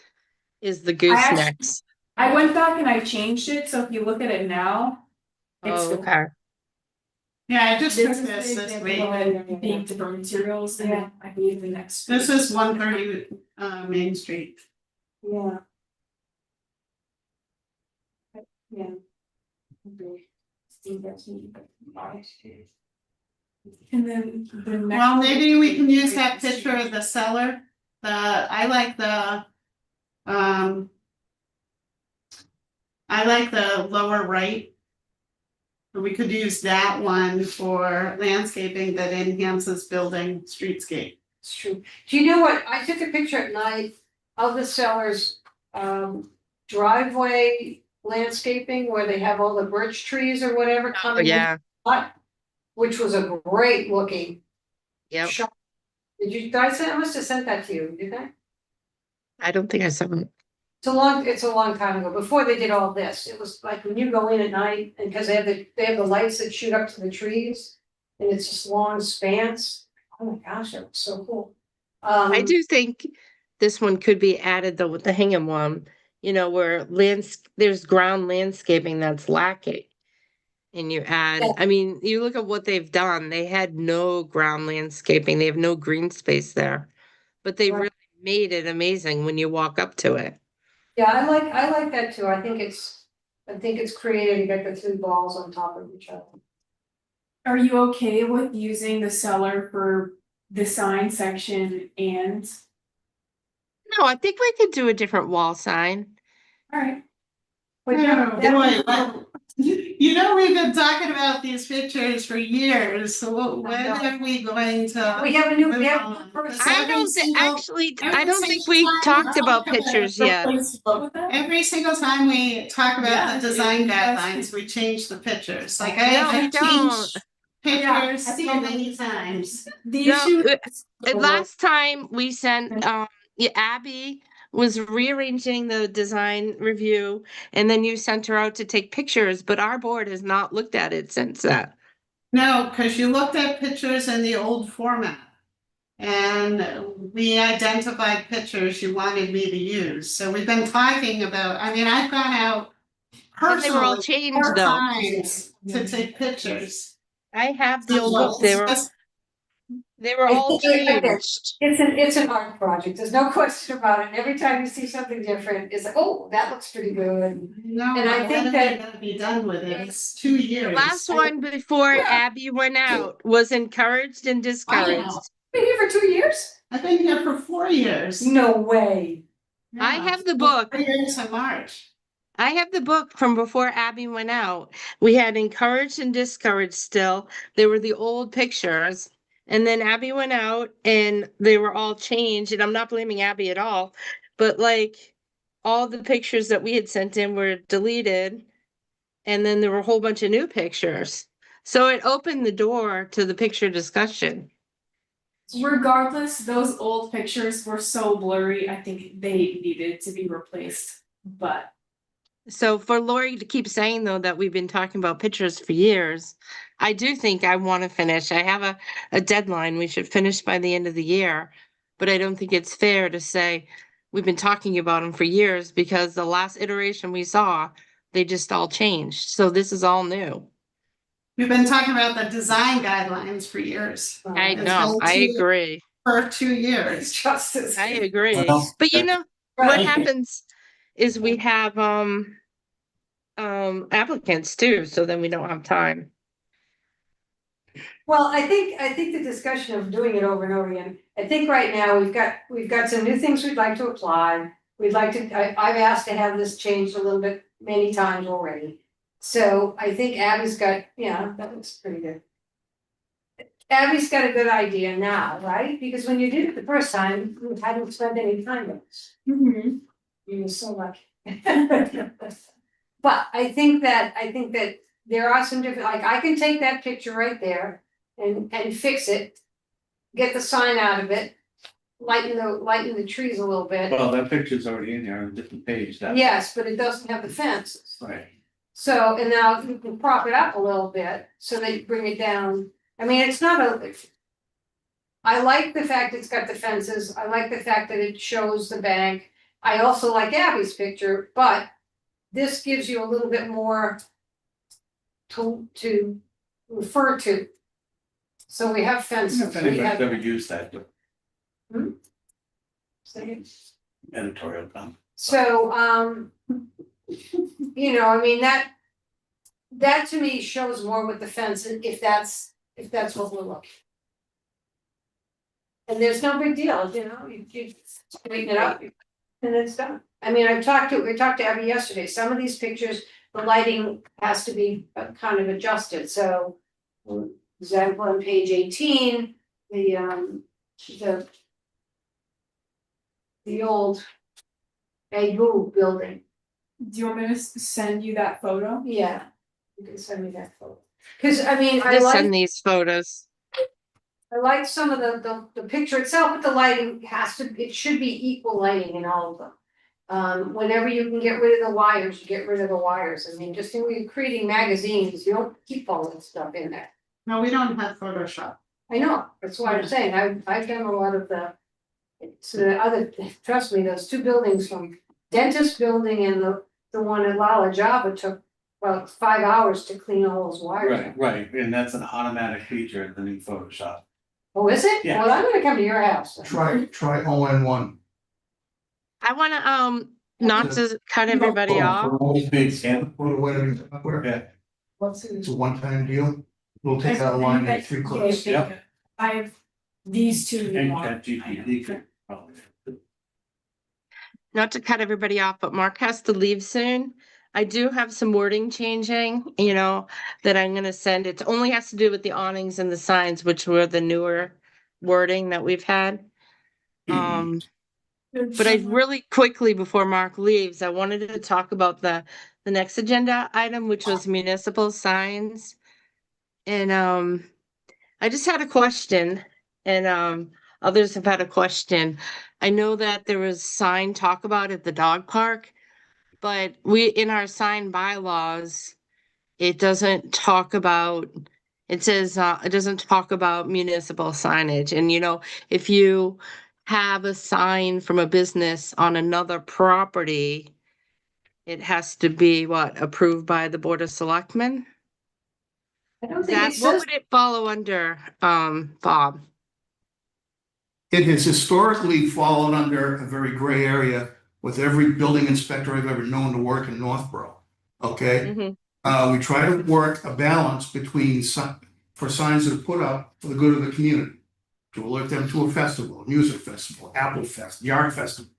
is the goosenecks. I went back and I changed it, so if you look at it now, it's Oh, okay. Yeah, I just took this is this the this example week. of it being different materials, and then I believe the next. This is 130 Main Street. yeah. Yeah. And then the next. Well, maybe we can use that picture of the cellar. I like the lower right. We could use that one for landscaping that enhances building streetscape. It's true. Do you know what? I took a picture at night of the seller's driveway landscaping where they have all the birch trees or whatever Oh, coming in. yeah. Which was a great looking Yep. shot. Did you guys, I must have sent that to you, did I? I don't think I saw it. It's a long time ago, before they did all this. It was like when you go in at night and because they have the lights that shoot up to the trees. And it's just long spans. Oh my gosh, that was so cool. I do think this one could be added though with the Hingham one, where there's ground landscaping that's lacking. And you add, Yeah. I mean, you look at what they've done, they had no ground landscaping, they have no green space there. But they Right. really made it amazing when you walk up to it. Yeah, I like that too. I think it's creative to get the three balls on top of each other. Are you okay with using the cellar for the sign section and? No, I think we could do a different wall sign. Alright, But Oh, yeah, boy, well, we've been talking about these pictures for years, so when are we going to? we have a new, move we have on? first. I Every don't think, single- actually, every I don't think single we time talked we about talk about pictures yet. Every single time we talk about Yeah, the design it does. guidelines, we change the pictures, like No, we I've don't. changed Yeah, pictures I think so many times. the No, issue. Last time we sent, yeah, Abby was rearranging the design review and then you sent her out to take pictures, but our board has not looked at it since that. No, because you looked at pictures in the old format. And we identified pictures you wanted me to use, so we've been talking about, I mean, I've gone out But they were all personally changed 4 though. times to take pictures. I have the old book. They were all changed. It's an art project, there's no question about it, and every time you see something different, it's like, oh, that looks pretty good. No, And I think when are they gonna be done with it? It's 2 years. Last one before Abby went out was encouraged and discouraged. Been here for 2 years? I've been here for 4 years. No way. I Yeah, have the book. 4 years in March. I have the book from before Abby went out. We had encouraged and discouraged still. They were the old pictures. And then Abby went out and they were all changed. And I'm not blaming Abby at all. But like all the pictures that we had sent in were deleted. And then there were a whole bunch of new pictures. So it opened the door to the picture discussion. Regardless, those old pictures were so blurry, I think they needed to be replaced, but. So for Lori to keep saying though that we've been talking about pictures for years, I do think I want to finish. I have a deadline. We should finish by the end of the year. But I don't think it's fair to say we've been talking about them for years because the last iteration we saw, they just all changed. So this is all new. We've been talking about the design guidelines for years, I It's know, been I 2 agree. for 2 years. Justice. I agree. Well, But you know, what Right. happens is we have applicants too, so then we don't have time. Well, I think the discussion of doing it over and over again, I think right now we've got some new things we'd like to apply. we'd like to, I've asked to have this changed a little bit many times already. So I think Abby's got, yeah, that looks pretty good. Abby's got a good idea now, right? Because when you did it the first time, you hadn't spent any time with us. Mhm. You were so lucky. But I think that there are some different, like, I can take that picture right there and fix it. Get the sign out of it, lighten the trees a little bit. Well, that picture's already in there on a different page, that. Yes, but it doesn't have the fences. Right. So, and now you can prop it up a little bit so that you bring it down. I mean, it's not a. I like the fact it's got the fences. I like the fact that it shows the bank. I also like Abby's picture, but this gives you a little bit more to refer to. So we have fences. If we anybody's have- ever used that So, editorial comment. So, you know, I mean, that to me shows more with the fence, if that's what we're looking. And there's no big deal, you know, you straighten it up and it's done. I mean, we talked to Abby yesterday, some of these pictures, the lighting has to be kind of adjusted, so. For example, on page 18, the old Agu building. Do you want me to send you that photo? Yeah, you can send me that photo. Cause I mean, I Just send like these photos. some of the picture itself, but the lighting it should be equal lighting in all of them. Whenever you can get rid of the wires, you get rid of the wires. I mean, just when you're creating magazines, you don't keep all that stuff in there. No, we don't have Photoshop. I know, that's why I'm saying, I've done a lot of it's the other, trust me, those two buildings from dentist building and the one at Lala Java took about 5 hours to clean all those wires. Right, and that's an automatic feature in the new Photoshop. Oh, is it? Yeah. Well, I'm gonna come to your house. Try ON1. I wanna, not to cut everybody off. Big scan. Yeah. What's It's a one-time deal. We'll take out a line in 3 clicks. Yep. I have these two. And ChatGPT could probably. Not to cut everybody off, but Mark has to leave soon. I do have some wording changing, you know, that I'm gonna send. It only has to do with the awnings and the signs, which were the newer wording that we've had. But I really quickly, before Mark leaves, I wanted to talk about the next agenda item, which was municipal signs. And I just had a question, and others have had a question. I know that there was sign talk about at the dog park, but in our sign bylaws, it doesn't talk about, it says, it doesn't talk about municipal signage. And you know, if you have a sign from a business on another property, it has to be approved by the Board of Selectmen? I don't think That, it what says, would it follow under, Bob? It has historically fallen under a very gray area with every building inspector I've ever known to work in Northborough. Okay? Mhm. We try to work a balance between for signs that are put up for the good of the community. To alert them to a festival, a music festival, Apple Fest, Yard Festival,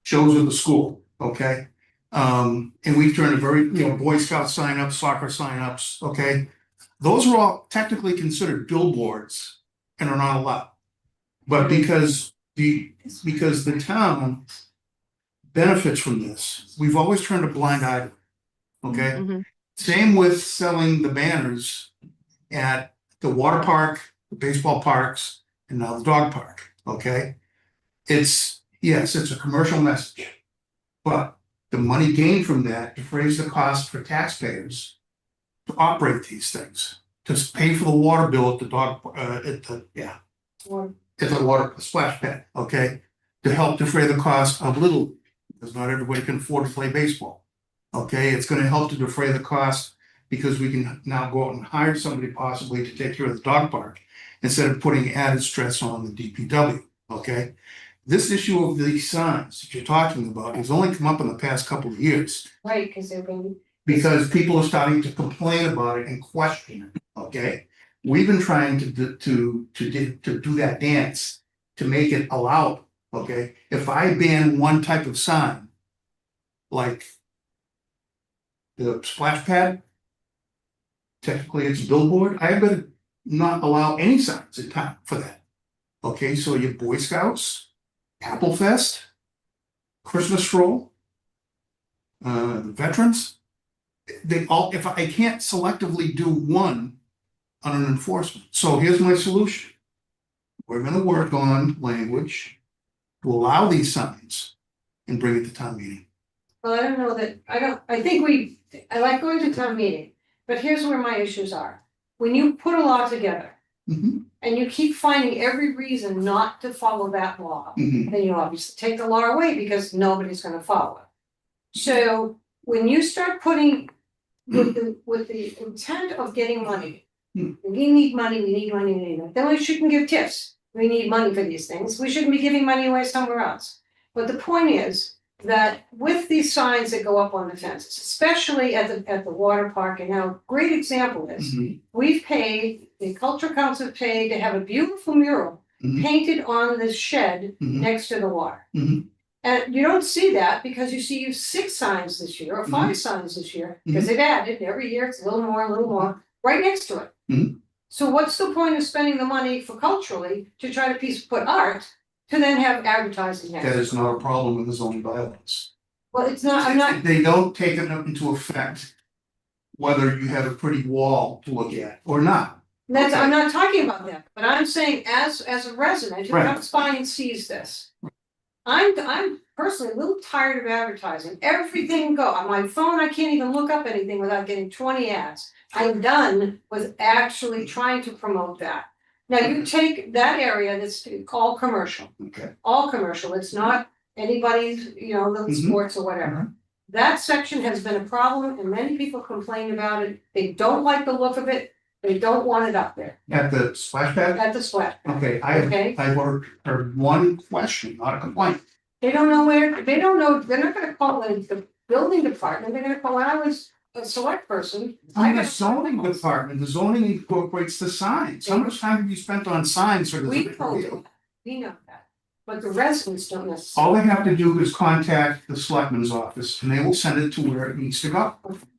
shows at the school, okay? And we've turned a very, Boy Scout sign-ups, soccer sign-ups, okay? Those are all technically considered billboards and are not allowed. But because the town benefits from this, we've always turned a blind eye to it, okay? Mhm. Same with selling the banners at the water park, the baseball parks, and now the dog park, okay? Yes, it's a commercial message. But the money gained from that defrays the cost for taxpayers to operate these things, to pay for the water bill at the water splash pad, okay? To help defray the cost of Little, because not everybody can afford to play baseball. Okay, it's gonna help to defray the cost because we can now go out and hire somebody possibly to take care of the dog park instead of putting added stress on the DPW, okay? This issue of these signs that you're talking about has only come up in the past couple of years right, because they're being, because people are starting to complain about it and question it, okay? We've been trying to do that dance to make it allowed, Okay, if I ban one type of sign, like the splash pad, technically it's a billboard, I better not allow any signs in town for that. Okay, so your Boy Scouts, Apple Fest, Christmas stroll, the veterans, they all, if I can't selectively do one on an enforcement, so here's my solution. We're gonna work on language to allow these signs and bring it to town meeting. Well, I don't know that, I like going to town meeting, but here's where my issues are. When you put a law together Mhm, and you keep finding every reason not to follow that law, mhm, then you obviously take the law away because nobody's gonna follow it. So when you start putting with the intent of getting money, Hmm. we need money, we need money, we need money, then we shouldn't give tips. We need money for these things, we shouldn't be giving money away somewhere else. But the point is that with these signs that go up on the fences, especially at the water park, and now, great example is, mhm, we've paid, the culture council paid to have a beautiful mural Mhm. painted on the shed Mhm. next to the water. Mhm. And you don't see that because you see 6 signs this year or 5 signs this year, because they've added, every year it's a little more, right next to it. Mhm. So what's the point of spending the money for culturally to try to put art to then have advertising next? That to is it? not a problem with the zoning bylaws. Well, it's not, I'm not, They don't take it into effect whether you have a pretty wall to look at or not. I'm not talking about that, but I'm saying as a resident who Right. comes by and sees this. I'm personally a little tired of advertising, everything go, on my phone, I can't even look up anything without getting 20 ads. I'm done with actually trying to promote that. Now, you take that area that's all commercial, it's not anybody's, the Mhm. sports or whatever. That section has been a problem and many people complain about it, they don't like the look of it, they don't want it up there, At the splash pad? at the splash pad. Okay, Okay. I've heard one question, not a complaint. They don't know where, they don't know, they're not gonna call the building department, they're gonna call, when I was a select person. I In the got- zoning department, the zoning incorporates the signs. How much time have you spent on signs for We this? know that, we know that, but the residents don't necessarily. All they have to do is contact the selectman's office and they will send it to where it needs to go.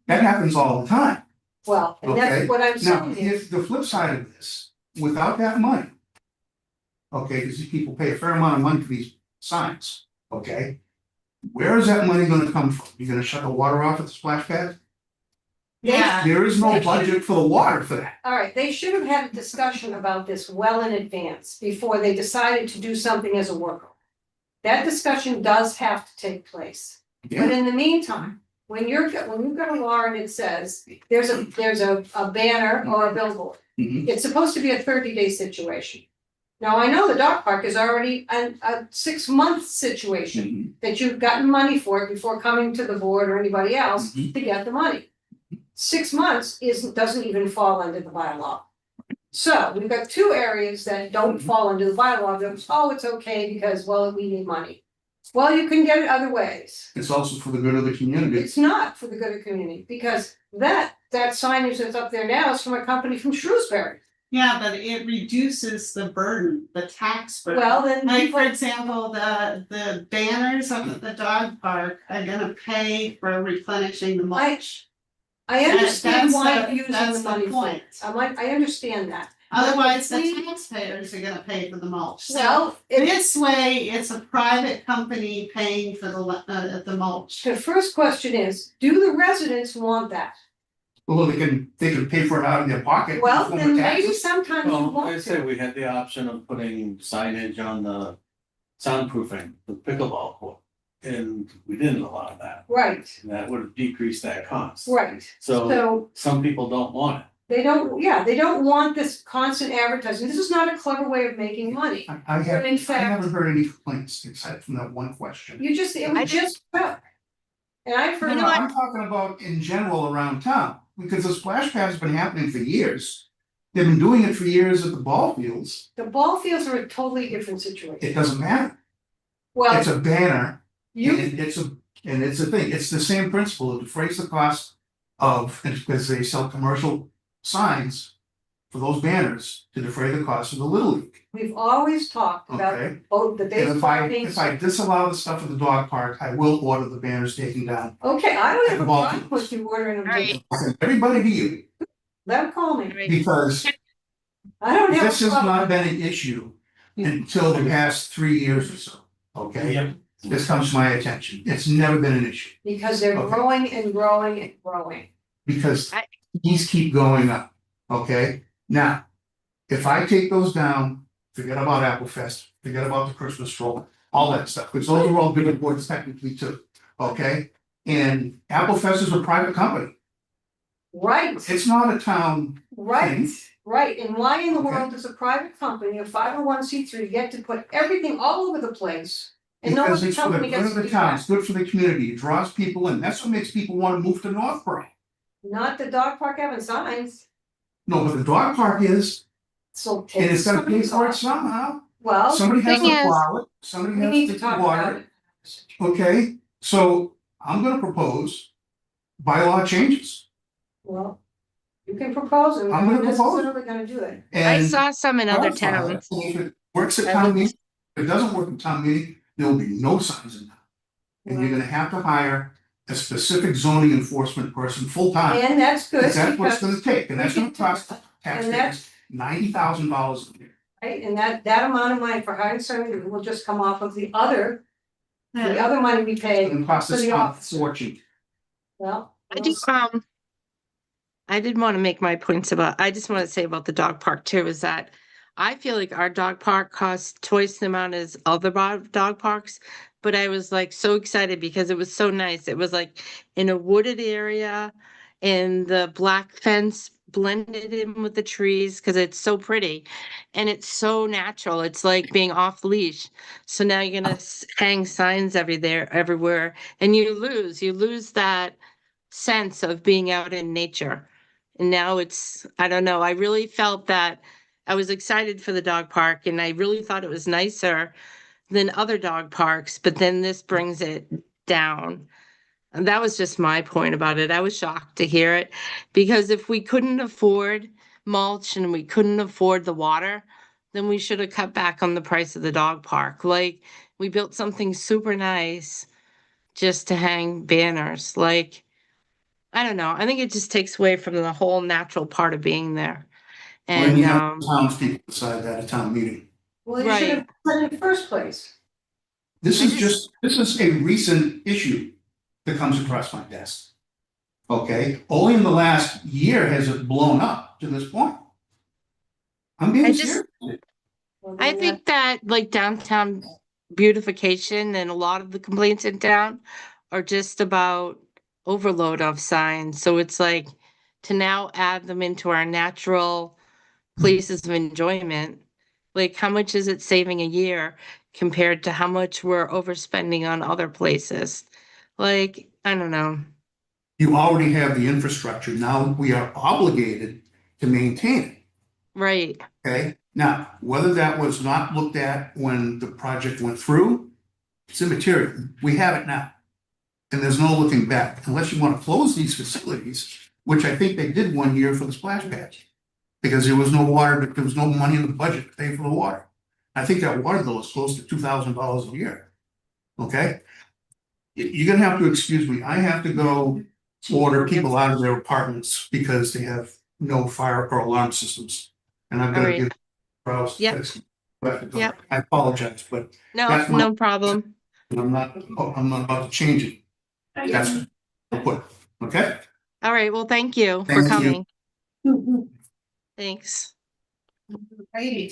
That happens all the time. Well, and Okay. that's what I'm Now, saying is, if the flip side of this, without that money. Okay, because these people pay a fair amount of money for these signs, okay? Where is that money gonna come from? You're gonna shut the water off at the splash pad? Yeah, There is no budget for the water for that. alright, they should have had a discussion about this well in advance before they decided to do something as a worker. That discussion does have to take place, but Yeah. in the meantime, when you've got a law and it says, there's a banner or a billboard. Mhm. It's supposed to be a 30-day situation. Now, I know the dog park is already a 6-month situation, Mhm. that you've gotten money for it before coming to the board or anybody else Mhm. to get the money. 6 months doesn't even fall under the bylaw. So we've got 2 areas that don't fall under the bylaw, that was, it's okay because, well, we need money. Well, you can get it other ways. It's also for the good of the community. It's not for the good of the community, because that signage that's up there now is from a company from Shrewsbury. yeah, but it reduces the burden, the tax burden. Well, then Like, for people, example, the banners up at the dog park are gonna pay for replenishing the mulch. I understand That's why the- you're using that's the the money for point. it. I understand that. Otherwise, the We- taxpayers are gonna pay for the mulch. So Well, it, this way, it's a private company paying for the mulch. the first question is, do the residents want that? Well, they can pay for it out of their pocket. Well, in the form then of maybe taxes. sometimes you Well, like I want said, to. we had the option of putting signage on the soundproofing, the pickleball court. And we didn't allow that, Right, and that would have decreased that cost. right. So So some people don't want it. they don't want this constant advertising. This is not a clever way of making money. I have, In I fact- haven't heard any complaints except from that one question. You just, it was just, and I've heard. No, I'm talking about in general around town, because the splash pad's been happening for years. They've been doing it for years at the ball fields. The ball fields are a totally different It situation. doesn't matter. Well, It's a banner you, and it's a thing. It's the same principle. It defrays the cost of, because they sell commercial signs. for those banners to defray the cost of the Little League. We've always talked about Okay. the And if baseball I, being. if I disallow the stuff at the dog park, I will order the banners taken down. Okay, I don't have a Ball problem with you ordering them, Alright. taken. I send everybody to you, Let them call me, Right. because I don't have. this a has problem. not been an issue until the past 3 years or so, okay? This comes to my attention, it's never been an issue, Because they're Okay. growing and growing and growing. because I- these keep going up, okay? Now, if I take those down, forget about Apple Fest, forget about the Christmas stroll, all that stuff, because those are all billboards technically too, okay? And Apple Fest is a private company, Right, it's not a town right, thing. right, and why in the Okay. world does a private company, a 501c3, get to put everything all over the place? And no Because other it's for the company good gets of to the do town, that? it's good for the community, it draws people in, that's what makes people wanna move to Northborough. Not the dog park having signs, No, but the dog park is, so and take it's gonna pay signs for it off. somehow, Well, somebody has Thing to is- plow it, somebody we has need to to talk water about it. it. Okay, so I'm gonna propose bylaw changes. Well, you can propose them, I'm I'm gonna not propose. necessarily gonna do it. I And saw some in other clarify it. towns. And if it works at I town looked- meeting, if it doesn't work at town meeting, there will be no signs in town. And you're gonna have to hire a specific zoning enforcement person full-time, And that's good because that's what it's because, gonna take, and that's we gonna can- cost and taxpayers that's, $90,000 a year. right, and that amount of money for hiring somebody will just come off of the other money we It's pay, gonna cost for us the a officer. fortune. well. I did want to make my points about, I just want to say about the dog park too, is that I feel like our dog park costs twice the amount as other dog parks. But I was like so excited because it was so nice. It was like in a wooded area and the black fence blended in with the trees because it's so pretty and it's so natural. It's like being off leash. So now you're gonna hang signs everywhere, and you lose that sense of being out in nature. And now it's, I don't know, I really felt that I was excited for the dog park and I really thought it was nicer than other dog parks, but then this brings it down. And that was just my point about it. I was shocked to hear it because if we couldn't afford mulch and we couldn't afford the water, then we should have cut back on the price of the dog park. Like we built something super nice just to hang banners. Like, I don't know. I think it just takes away from the whole natural part of being there. When And you have townspeople decide that at town meeting. Well, you should have done it in the first place. This I is just- this is a recent issue that comes across my desk. Okay, only in the last year has it blown up to this point. I'm I being just- serious. Well, I then think that like downtown beautification and a lot of the complaints in town are just about overload of signs. So it's like to now add them into our natural places of enjoyment. Like how much is it saving a year compared to how much we're overspending on other places? Like, I don't know. You already have the infrastructure, now we are obligated to maintain it, Right. okay? Now, whether that was not looked at when the project went through, it's immaterial, we have it now. And there's no looking back, unless you wanna close these facilities, which I think they did one year for the splash pad. Because there was no water, there was no money in the budget to pay for the water. I think that water bill is close to $2,000 a year. Okay? You're gonna have to excuse me, I have to go order people out of their apartments because they have no fire or alarm systems. And I've gotta Alright. give. Browse. Yep. Yep. I apologize, but No, That's my- no problem. I'm not about to change it. That's what I'll put, okay? All right. Well, thank you for Thank you. coming. Thanks. Right.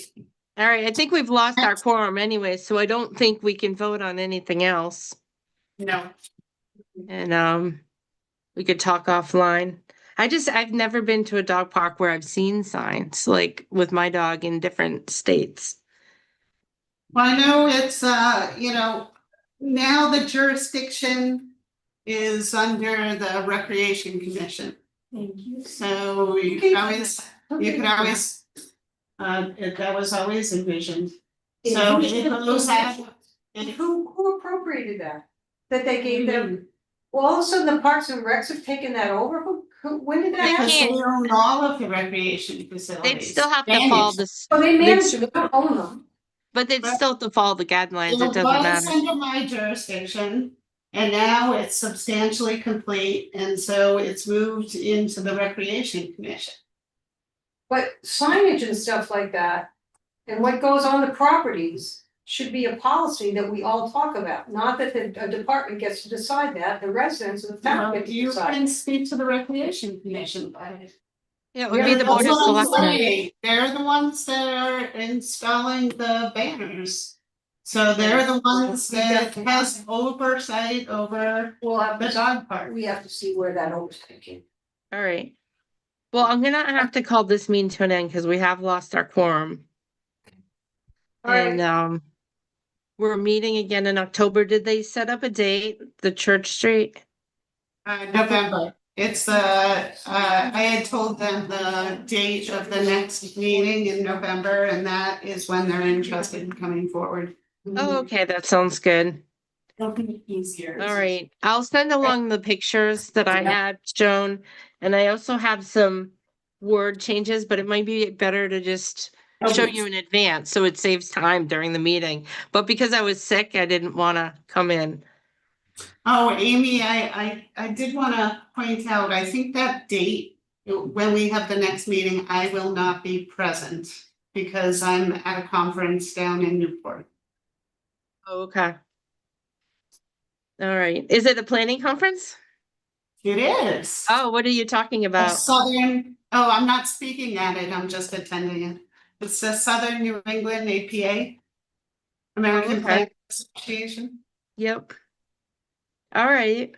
All right. I think we've lost our quorum anyway, so I don't think we can vote on anything else. No, And we could talk offline. I've never been to a dog park where I've seen signs, like with my dog in different states. well, I know it's, now the jurisdiction is under the Recreation Commission. Thank you. So you Okay. could always, that was always envisioned. So it goes out. And who appropriated that? That they gave them, well, all of a sudden the Parks and Recs have taken that over, who When did that They happen? Because they can't. own all of the recreation facilities. They'd still have to follow Managed. this, Oh, they they'd managed s- to don't own them. but they'd still have to follow the guidelines. It It doesn't was matter. under my jurisdiction, and now it's substantially complete, and so it's moved into the Recreation Commission. But signage and stuff like that, and what goes on the properties should be a policy that we all talk about. Not that a department gets to decide that, the residents of the town get to You decide. can speak to the Recreation Commission about it. Yeah, it would be the That's Board of what I'm Selectmen. saying. They're the ones that are installing the banners. So they're the ones that has oversight over We'll have the to, dog park. we have to see where that oversight came. All right. Well, I'm gonna have to call this meeting to an end because we have lost our quorum. All right. And we're meeting again in October. Did they set up a date, the Church Street? November. It's I had told them the date of the next meeting in November, and that is when they're interested in coming forward. Oh, okay, that sounds good. It'll be easier. All right, I'll send along the pictures that I had shown, and I also have some word changes, but it might be better to just show you in advance, so it saves time during the meeting. But because I was sick, I didn't wanna come in. Oh, Amy, I did wanna point out, I think that date, when we have the next meeting, I will not be present because I'm at a conference down in Newport. Oh, okay. All right, is it a planning conference? It is. Oh, what are you talking The about? I'm not speaking at it, I'm just attending it. It's the Southern New England APA. American Okay. Planning Association. Yep. All right.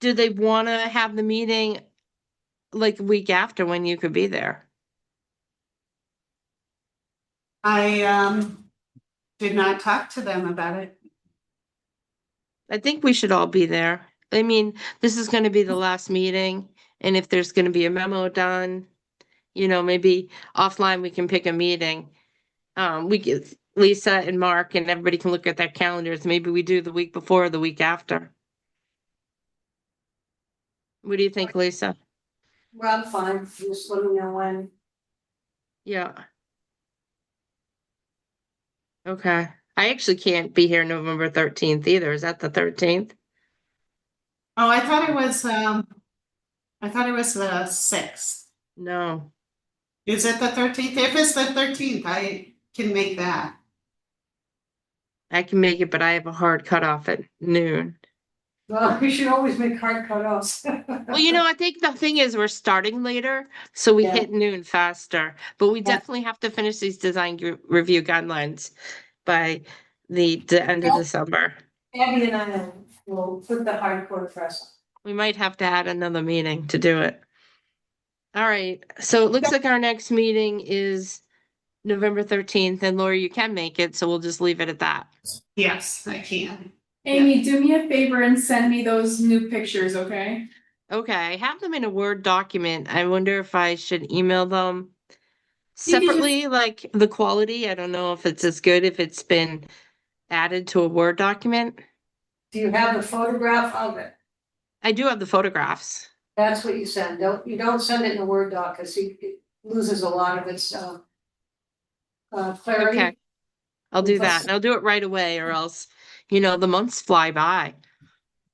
Do they wanna have the meeting like a week after when you could be there? I did not talk to them about it. I think we should all be there. I mean, this is gonna be the last meeting, and if there's gonna be a memo done, maybe offline we can pick a meeting. We get Lisa and Mark and everybody can look at their calendars. Maybe we do the week before or the week after. What do you think, Lisa? Well, I'm fine, just let me know when. Yeah. Okay. I actually can't be here November 13th either. Is that the 13th? Oh, I thought it was the 6th. No. Is it the 13th? If it's the 13th, I can make that. I can make it, but I have a hard cutoff at noon. Well, you should always make hard cutoffs. Well, I think the thing is we're starting later, so we Yeah. hit noon faster, but we Yeah. definitely have to finish these design review guidelines by the end of Yeah. December. Abby and I will put the hardcore press We might have to add another meeting to do it. All right, so it looks like our next meeting is November 13th, and Lori, you can make it, so we'll just leave it at that. Yes, I can. Amy, do me a favor and send me those new pictures, okay? Okay, I have them in a Word document. I wonder if I should email them You can just- separately, like the quality. I don't know if it's as good if it's been added to a Word document. Do you have the photograph of it? I do have the photographs. That's what you send, you don't send it in a Word doc, cause it loses a lot of its clarity. Okay. I'll do that, Because- and I'll do it right away, or else, the months fly by.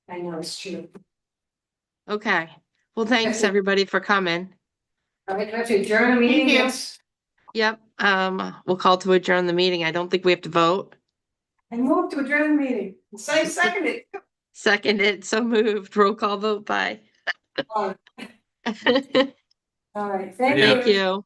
I know, it's true. Okay, well, thanks, Okay. everybody, for coming. All right, let's adjourn the meeting. Thank you. Yes. Yep, we'll call to adjourn the meeting. I don't think we have to vote. And move to adjourn the meeting. Say seconded. Seconded, so moved. Roll call vote by. All right, Thank thank Yeah. you. you.